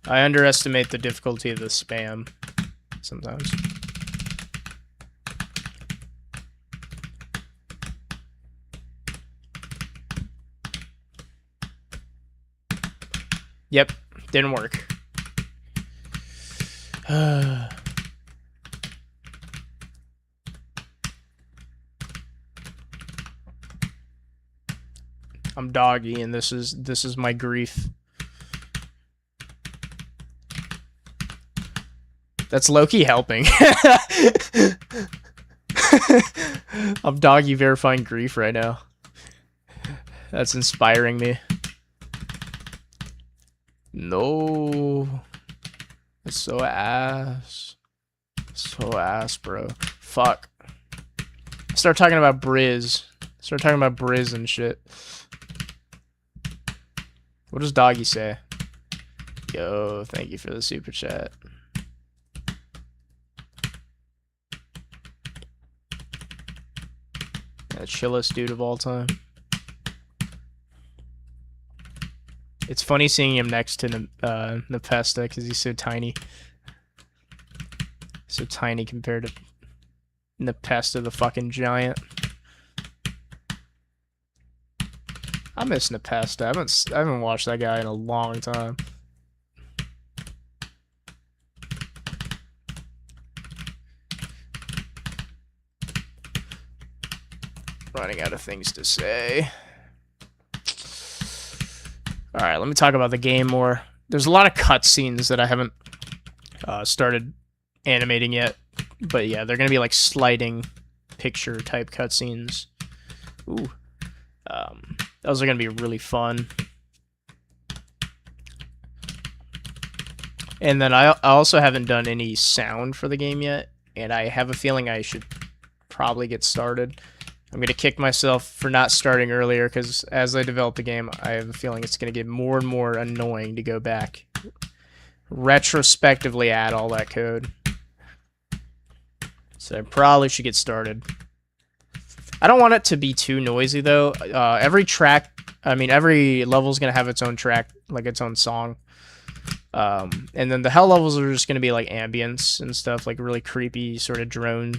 I underestimate the difficulty of the spam sometimes. Yep, didn't work. I'm doggy, and this is my grief. That's low-key helping. I'm doggy verifying grief right now. That's inspiring me. No. That's so ass. So ass, bro. Fuck. Start talking about Briz. Start talking about Briz and shit. What does Doggy say? Yo, thank you for the super chat. The chillest dude of all time. It's funny seeing him next to Nepesta because he's so tiny. So tiny compared to Nepesta, the fucking giant. I miss Nepesta. I haven't watched that guy in a long time. Running out of things to say. Alright, let me talk about the game more. There's a lot of cutscenes that I haven't started animating yet. But yeah, they're going to be like sliding picture type cutscenes. Ooh. Those are going to be really fun. And then I also haven't done any sound for the game yet. And I have a feeling I should probably get started. I'm going to kick myself for not starting earlier because as I develop the game, I have a feeling it's going to get more and more annoying to go back. Retrospectively add all that code. So I probably should get started. I don't want it to be too noisy though. Every level is going to have its own track, like its own song. And then the hell levels are just going to be like ambience and stuff, like really creepy sort of drone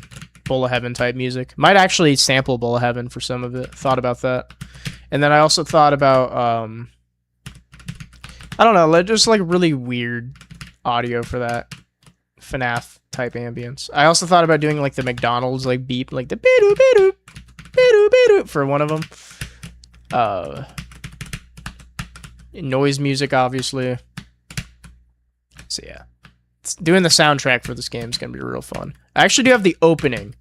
Bowl of Heaven type music. Might actually sample Bowl of Heaven for some of it. Thought about that. And then I also thought about, I don't know, just like really weird audio for that FNAF type ambience. I also thought about doing like the McDonald's like beep, like the bidoo bidoo bidoo bidoo for one of them. Noise music, obviously. So yeah, doing the soundtrack for this game is gonna be real fun. I actually do have the opening.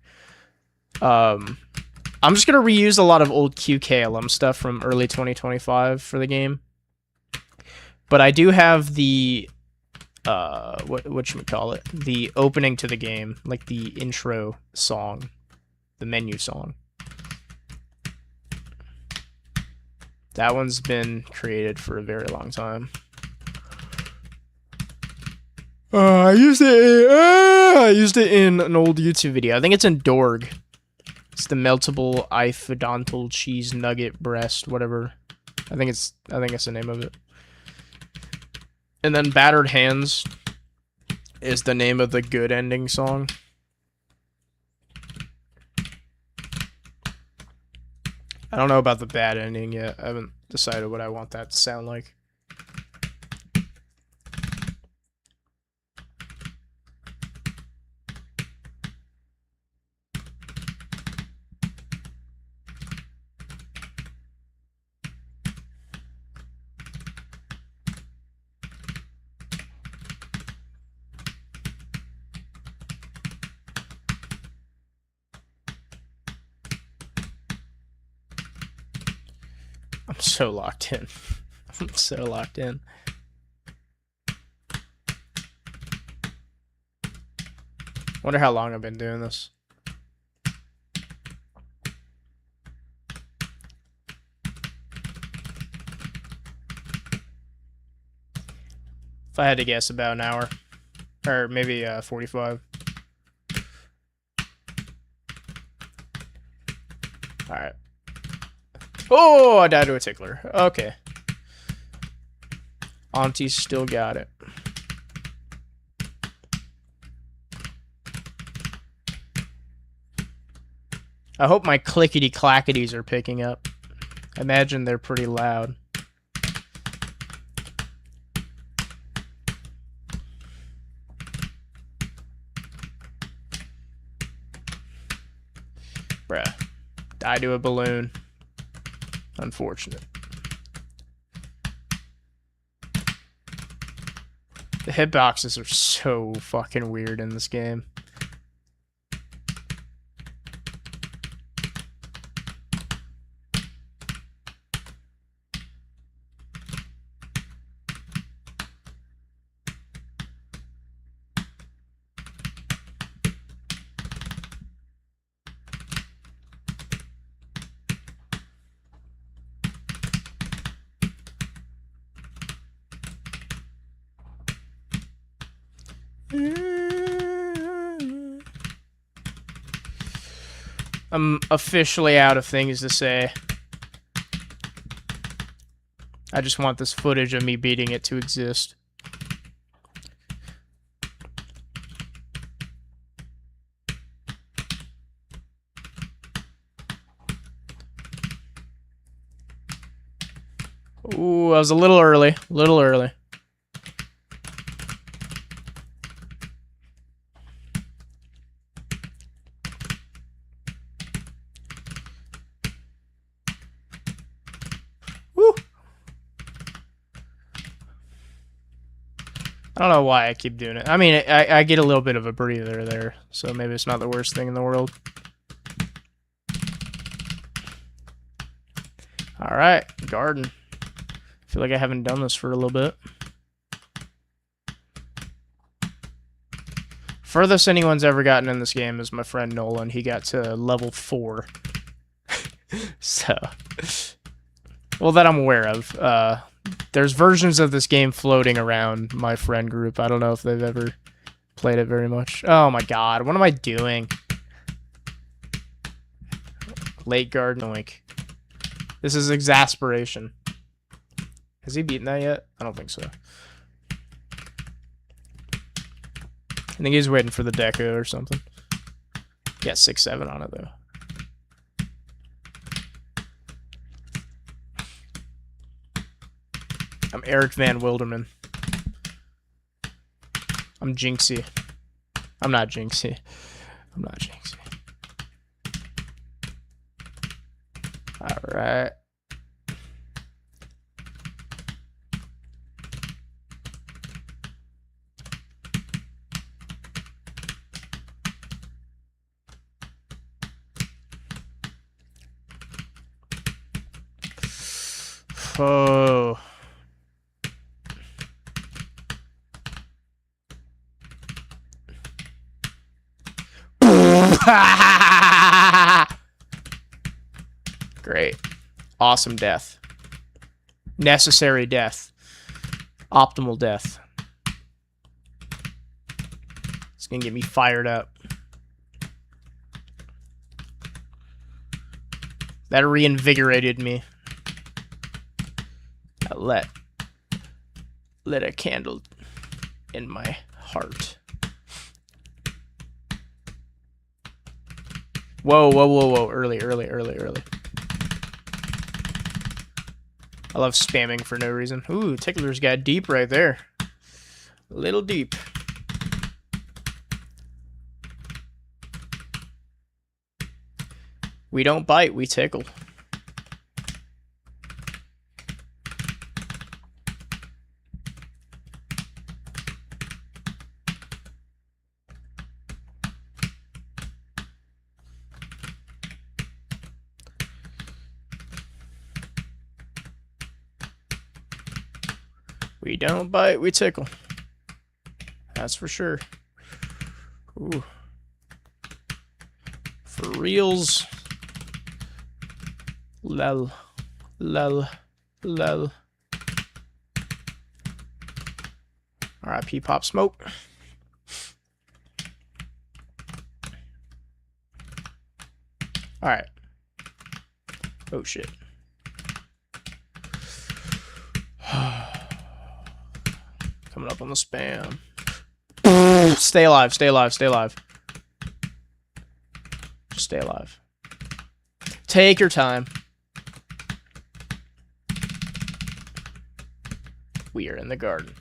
I'm just gonna reuse a lot of old QKLM stuff from early 2025 for the game, but I do have the whatchamacallit, the opening to the game, like the intro song, the menu song. That one's been created for a very long time. I used it in an old YouTube video. I think it's in Dorg. It's the meltable ifodontal cheese nugget breast, whatever. I think it's the name of it. And then Battered Hands is the name of the good ending song. I don't know about the bad ending yet. I haven't decided what I want that to sound like. I'm so locked in. I'm so locked in. Wonder how long I've been doing this. If I had to guess, about an hour. Or maybe 45. Alright. Oh, I died to a tickler. Okay. Auntie's still got it. I hope my clickety-clackities are picking up. I imagine they're pretty loud. Bruh. Die to a balloon. Unfortunate. The hitboxes are so fucking weird in this game. I'm officially out of things to say. I just want this footage of me beating it to exist. Ooh, I was a little early. A little early. Woo! I don't know why I keep doing it. I mean, I get a little bit of a breather there, so maybe it's not the worst thing in the world. Alright, garden. I feel like I haven't done this for a little bit. Furthest anyone's ever gotten in this game is my friend Nolan. He got to level 4. So, well, that I'm aware of. There's versions of this game floating around my friend group. I don't know if they've ever played it very much. Oh my god, what am I doing? Late garden oink. This is exasperation. Has he beaten that yet? I don't think so. I think he's waiting for the deco or something. Got 6-7 on it though. I'm Eric Van Wilderman. I'm Jinxie. I'm not Jinxie. I'm not Jinxie. Alright. Oh. Great. Awesome death. Necessary death. Optimal death. It's gonna get me fired up. That reinvigorated me. I lit a candle in my heart. Whoa, whoa, whoa, whoa. Early. I love spamming for no reason. Ooh, Tickler's got deep right there. A little deep. We don't bite, we tickle. We don't bite, we tickle. That's for sure. Ooh. For reals. Lel. Lel. Lel. R.I.P. Pop Smoke. Alright. Oh shit. Coming up on the spam. Stay alive, stay alive, stay alive. Just stay alive. Take your time. We are in the garden.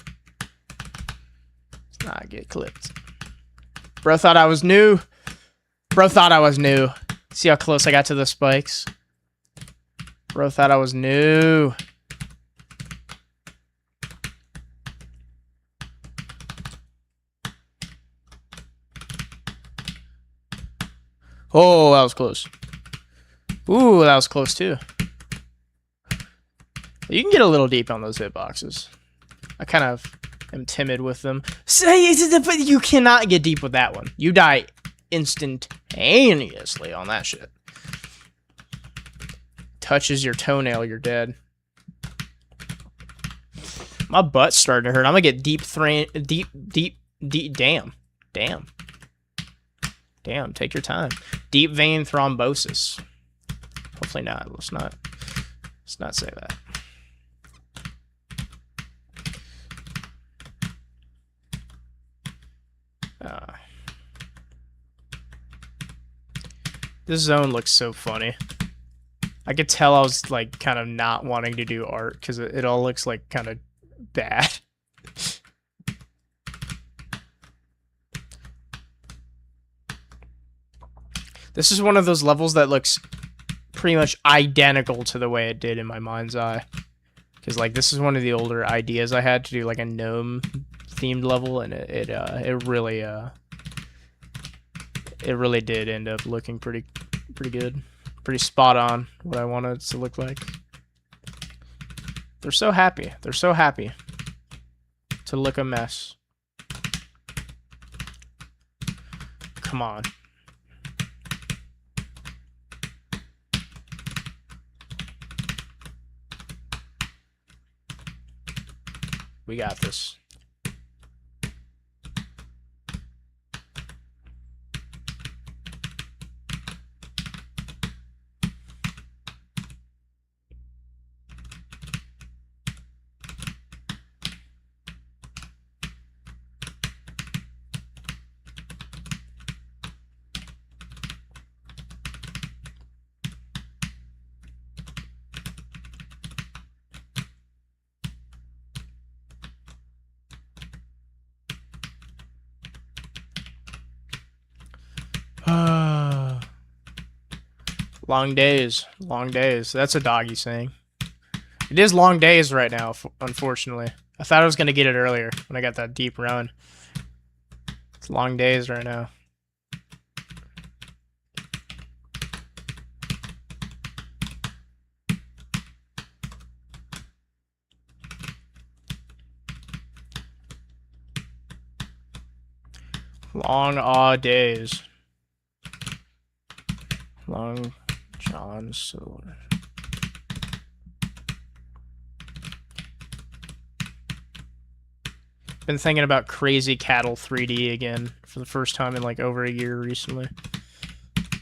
Let's not get clipped. Bro thought I was new. Bro thought I was new. See how close I got to the spikes? Bro thought I was new. Oh, that was close. Ooh, that was close too. You can get a little deep on those hitboxes. I kind of am timid with them. But you cannot get deep with that one. You die instantaneously on that shit. Touches your toenail, you're dead. My butt's starting to hurt. I'm gonna get deep. Damn. Take your time. Deep vein thrombosis. Hopefully not. Let's not say that. This zone looks so funny. I could tell I was like kind of not wanting to do art because it all looks like kind of bad. This is one of those levels that looks pretty much identical to the way it did in my mind's eye. Because like this is one of the older ideas I had to do like a gnome themed level, and it really did end up looking pretty good. Pretty spot on what I wanted it to look like. They're so happy. They're so happy to look a mess. Come on. We got this. Long days. Long days. That's a doggy saying. It is long days right now, unfortunately. I thought I was going to get it earlier when I got that deep run. It's long days right now. Long days. Long John Silver. Been thinking about Crazy Cattle 3D again for the first time in like over a year recently.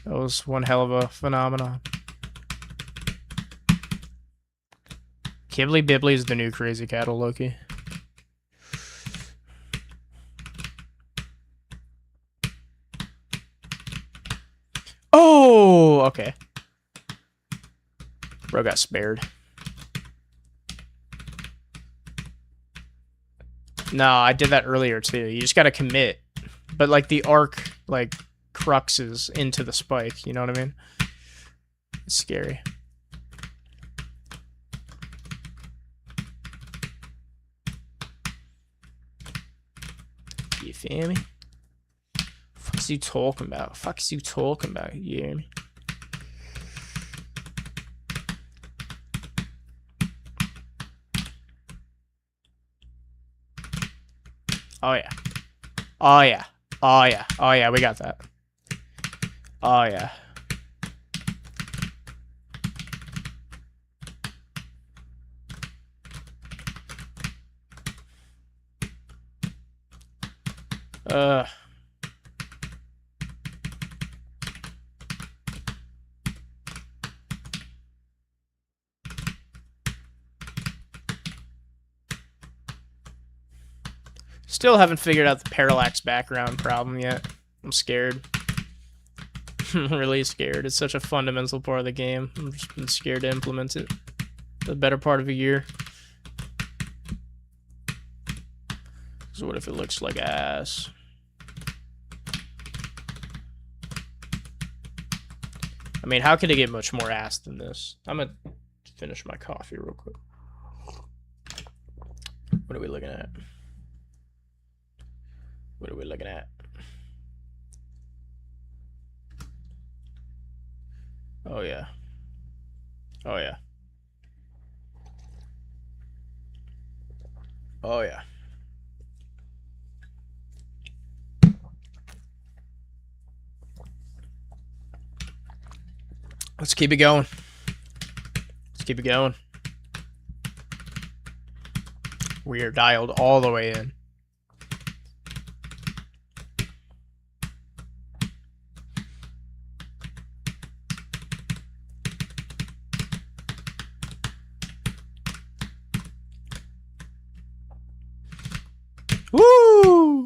That was one hell of a phenomenon. Kibbly Bibbly is the new Crazy Cattle, Loki. Oh, okay. Bro got spared. No, I did that earlier too. You just gotta commit. But like the arc like cruxes into the spike, you know what I mean? It's scary. You feel me? Fuck's you talking about? Fuck's you talking about? You hear me? Oh yeah. Oh yeah. Oh yeah. Oh yeah, we got that. Oh yeah. Still haven't figured out the parallax background problem yet. I'm scared. I'm really scared. It's such a fundamental part of the game. I've just been scared to implement it for the better part of a year. So what if it looks like ass? I mean, how could it get much more ass than this? I'm gonna finish my coffee real quick. What are we looking at? What are we looking at? Oh, yeah. Oh, yeah. Oh, yeah. Let's keep it going. Let's keep it going. We are dialed all the way in. Woo!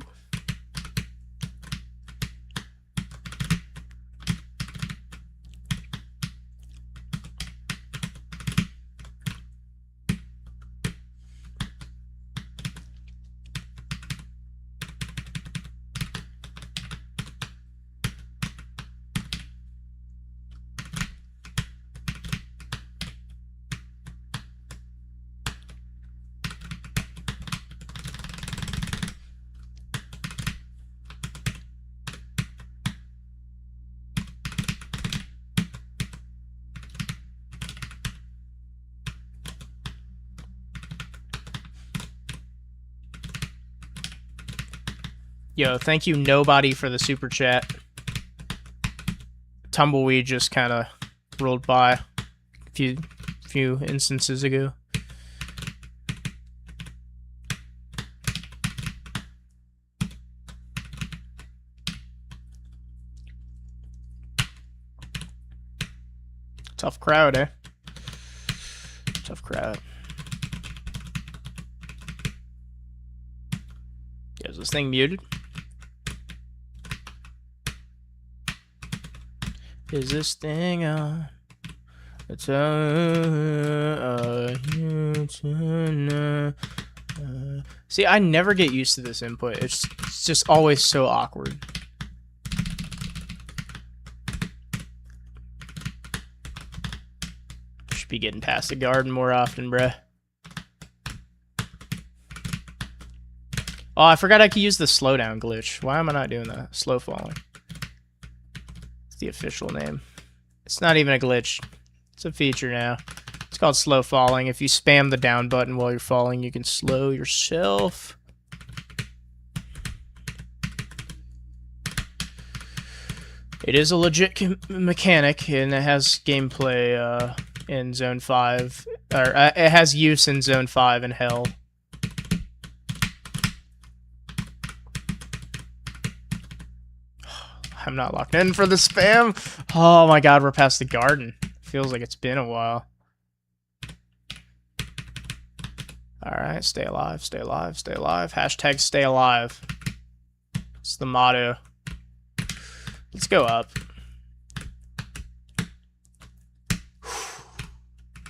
Yo, thank you, nobody, for the super chat. Tumbleweed just kind of rolled by a few instances ago. Tough crowd, eh? Tough crowd. Yeah, is this thing muted? Is this thing on? It's see, I never get used to this input. It's just always so awkward. Should be getting past the garden more often, bruh. Oh, I forgot I could use the slowdown glitch. Why am I not doing that? Slow falling. It's the official name. It's not even a glitch. It's a feature now. It's called slow falling. If you spam the down button while you're falling, you can slow yourself. It is a legit mechanic, and it has gameplay in Zone 5. Or it has use in Zone 5 and Hell. I'm not locked in for the spam. Oh my god, we're past the garden. Feels like it's been a while. Alright, stay alive, stay alive, stay alive. Hashtag stay alive. It's the motto. Let's go up.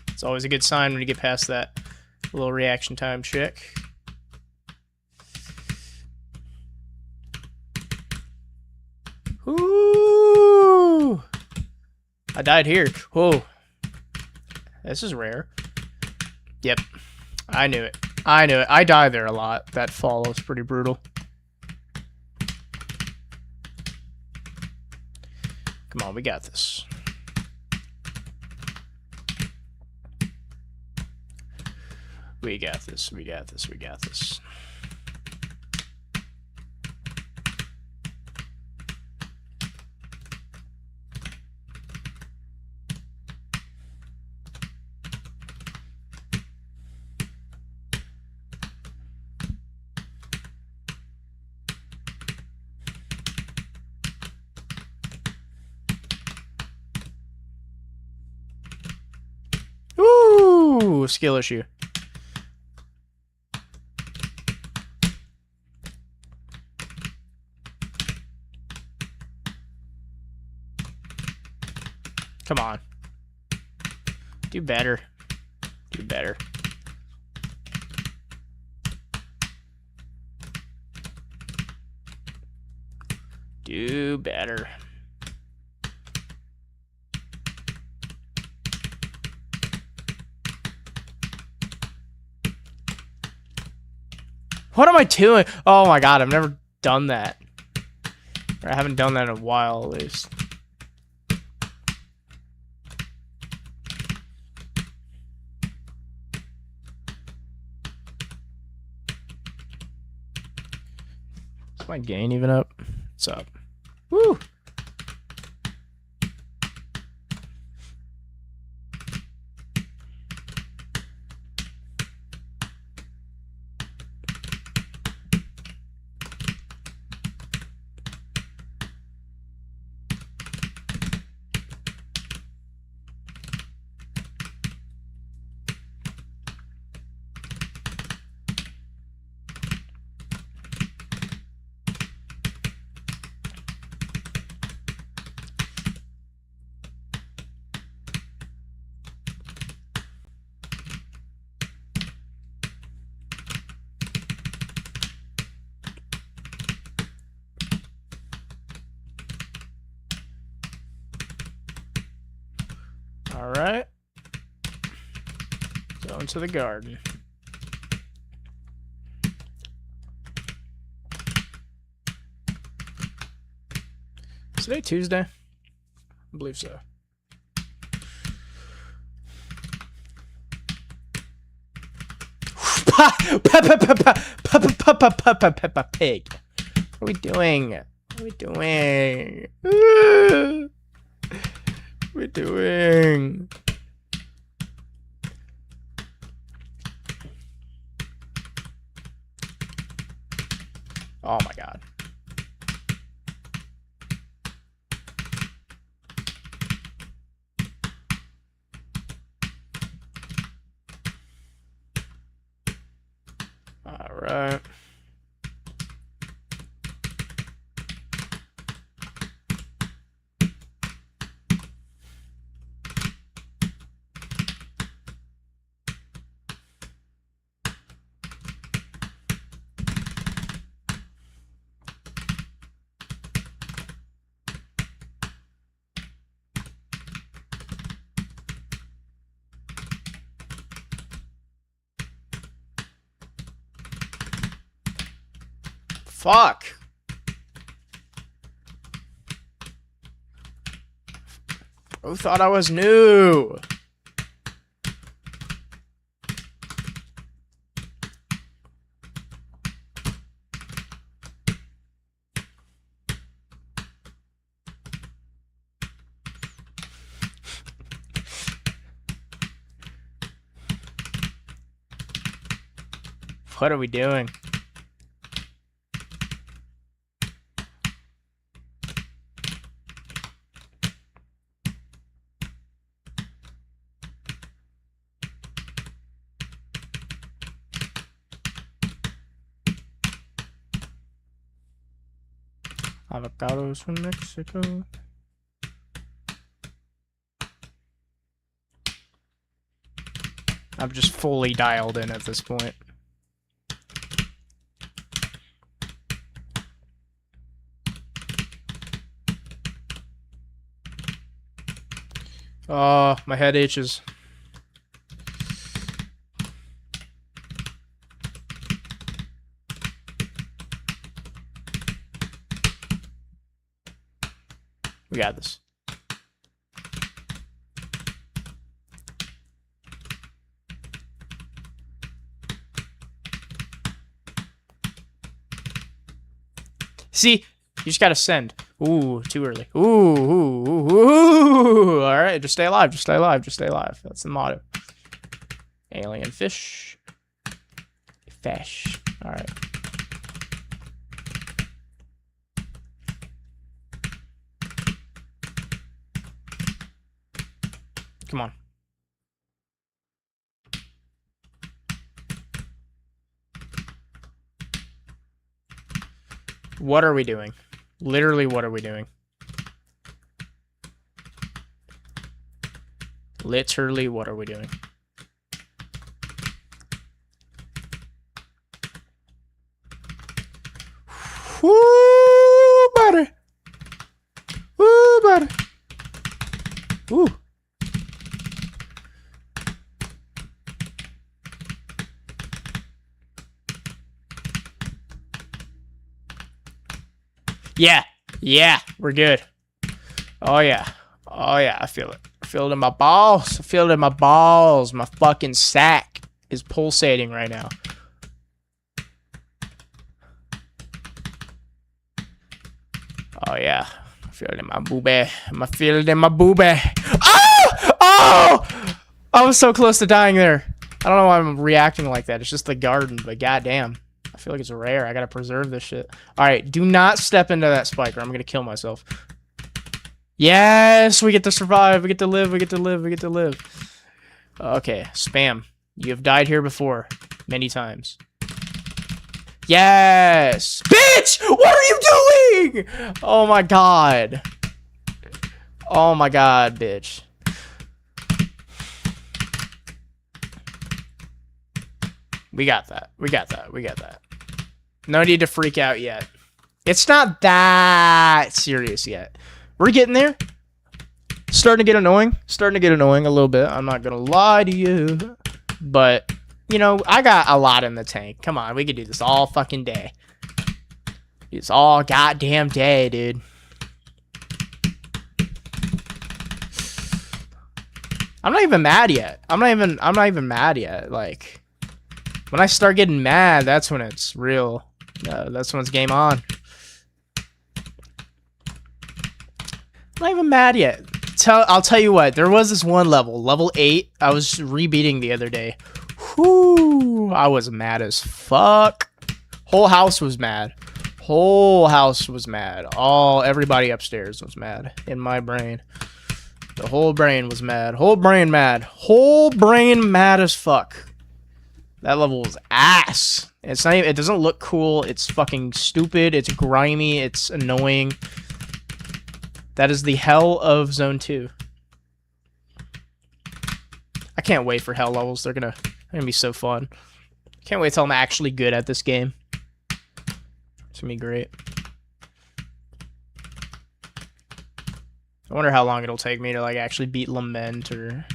It's always a good sign when you get past that little reaction time check. Ooh! I died here. Whoa. This is rare. Yep. I knew it. I knew it. I died there a lot. That fall was pretty brutal. Come on, we got this. We got this. We got this. We got this. Ooh, skill issue. Come on. Do better. Do better. Do better. What am I doing? Oh my god, I've never done that. Or I haven't done that in a while, at least. my gain even up? What's up? Woo! All right. Go into the garden. Is today Tuesday? I believe so. Pig. What are we doing? What are we doing? What are we doing? Oh my god. All right. Fuck. Who thought I was new? What are we doing? Avocados from Mexico. I'm just fully dialed in at this point. Oh, my head itches. We got this. See, you just gotta send. Ooh, too early. Ooh. All right, just stay alive. Just stay alive. Just stay alive. That's the motto. Alien fish. Fish. All right. Come on. What are we doing? Literally, what are we doing? Literally, what are we doing? Woo, buddy. Woo, buddy. Woo. Yeah, we're good. Oh yeah, I feel it. I feel it in my balls. I feel it in my balls. My fucking sack is pulsating right now. Oh yeah, I feel it in my boobie. I feel it in my boobie. Oh! Oh! I was so close to dying there. I don't know why I'm reacting like that. It's just the garden, but goddamn, I feel like it's rare. I gotta preserve this shit. All right, do not step into that spike, or I'm gonna kill myself. Yes, we get to survive. We get to live. We get to live. We get to live. Okay, spam. You have died here before, many times. Yes! Bitch! What are you doing? Oh my god. Oh my god, bitch. We got that. We got that. We got that. No need to freak out yet. It's not that serious yet. We're getting there. Starting to get annoying. Starting to get annoying a little bit. I'm not going to lie to you. But, you know, I got a lot in the tank. Come on, we can do this all fucking day. It's all goddamn day, dude. I'm not even mad yet. I'm not even mad yet. Like, when I start getting mad, that's when it's real. That's when it's game on. I'm not even mad yet. I'll tell you what. There was this one level, level 8. I was rebeating the other day. Whoo! I was mad as fuck. Whole house was mad. Whole house was mad. Everybody upstairs was mad in my brain. The whole brain was mad. Whole brain mad. Whole brain mad as fuck. That level was ass. It's not even, it doesn't look cool. It's fucking stupid. It's grimy. It's annoying. That is the hell of Zone 2. I can't wait for hell levels. They're gonna be so fun. Can't wait till I'm actually good at this game. It's gonna be great. I wonder how long it'll take me to like actually beat Lament or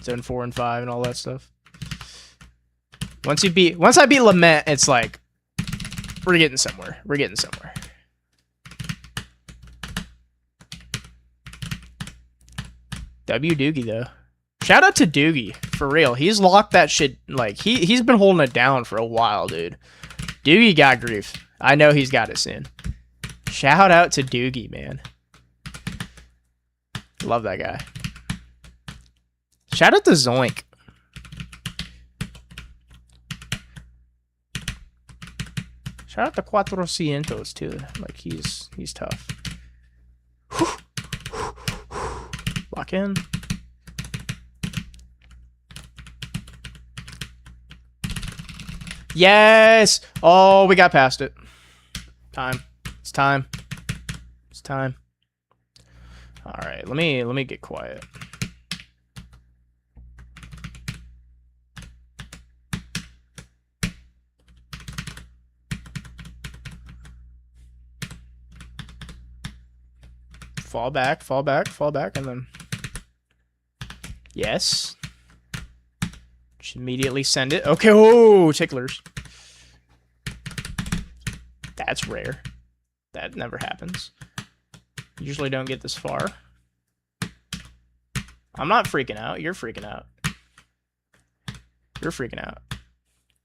Zone 4 and 5 and all that stuff. Once I beat Lament, it's like we're getting somewhere. We're getting somewhere. W Doogie though. Shout out to Doogie, for real. He's locked that shit, like he's been holding it down for a while, dude. Doogie got grief. I know he's got it soon. Shout out to Doogie, man. Love that guy. Shout out to Zoink. Shout out to Cuatrocientos too. Like he's tough. Lock in. Yes! Oh, we got past it. Time. It's time. It's time. Alright, let me get quiet. Fall back, fall back, fall back, and then... Yes. Should immediately send it. Okay, oh, ticklers. That's rare. That never happens. Usually don't get this far. I'm not freaking out. You're freaking out. You're freaking out.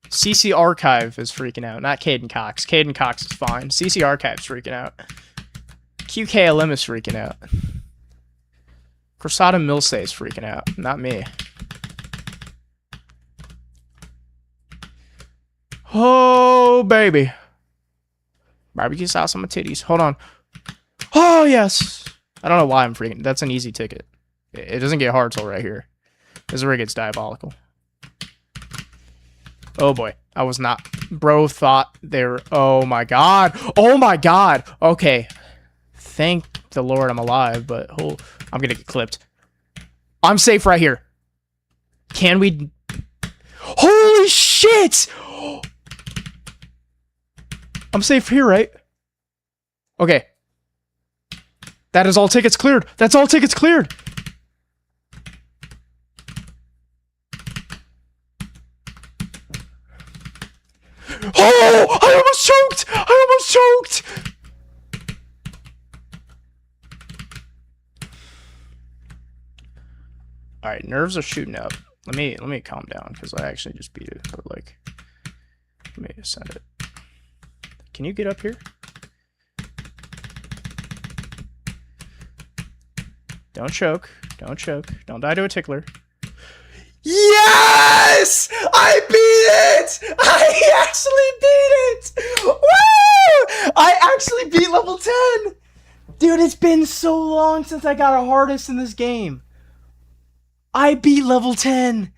CC Archive is freaking out, not Caden Cox. Caden Cox is fine. CC Archive's freaking out. QKLM is freaking out. Corsada Milse is freaking out, not me. Oh, baby. Barbecue sauce on my titties. Hold on. Oh, yes. I don't know why I'm freaking. That's an easy ticket. It doesn't get hard till right here. This is where it gets diabolical. Oh, boy. I was not. Bro thought they were. Oh, my God. Oh, my God. Okay. Thank the Lord I'm alive, but I'm going to get clipped. I'm safe right here. Can we? Holy shit! I'm safe here, right? Okay. That is all tickets cleared. That's all tickets cleared. Oh! I almost choked! I almost choked! Alright, nerves are shooting up. Let me calm down, because I actually just beat it. But like, let me send it. Can you get up here? Don't choke. Don't choke. Don't die to a tickler. Yes! I beat it! I actually beat it! Woo! I actually beat level 10! Dude, it's been so long since I got a hardest in this game. I beat level 10.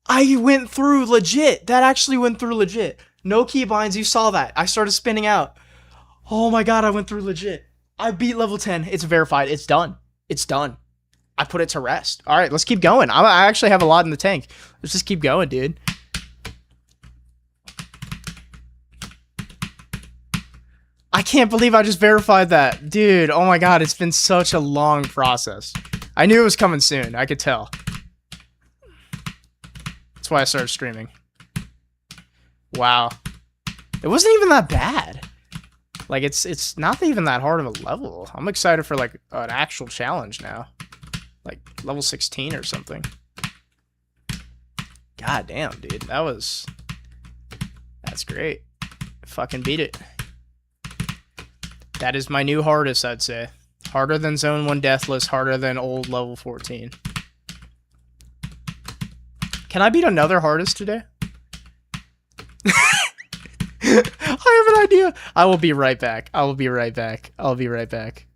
I went through legit. That actually went through legit. No keybinds, you saw that. I started spinning out. Oh my god, I went through legit. I beat level 10. It's verified. It's done. It's done. I put it to rest. All right, let's keep going. I actually have a lot in the tank. Let's just keep going, dude. I can't believe I just verified that. Dude, oh my god, it's been such a long process. I knew it was coming soon. I could tell. That's why I started streaming. Wow. It wasn't even that bad. Like, it's not even that hard of a level. I'm excited for, like, an actual challenge now. Like, level 16 or something. God damn, dude. That's great. Fucking beat it. That is my new hardest, I'd say. Harder than Zone 1 Deathless, harder than old level 14. Can I beat another hardest today? I have an idea. I will be right back. I will be right back. I'll be right back.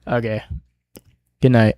Okay. Good night.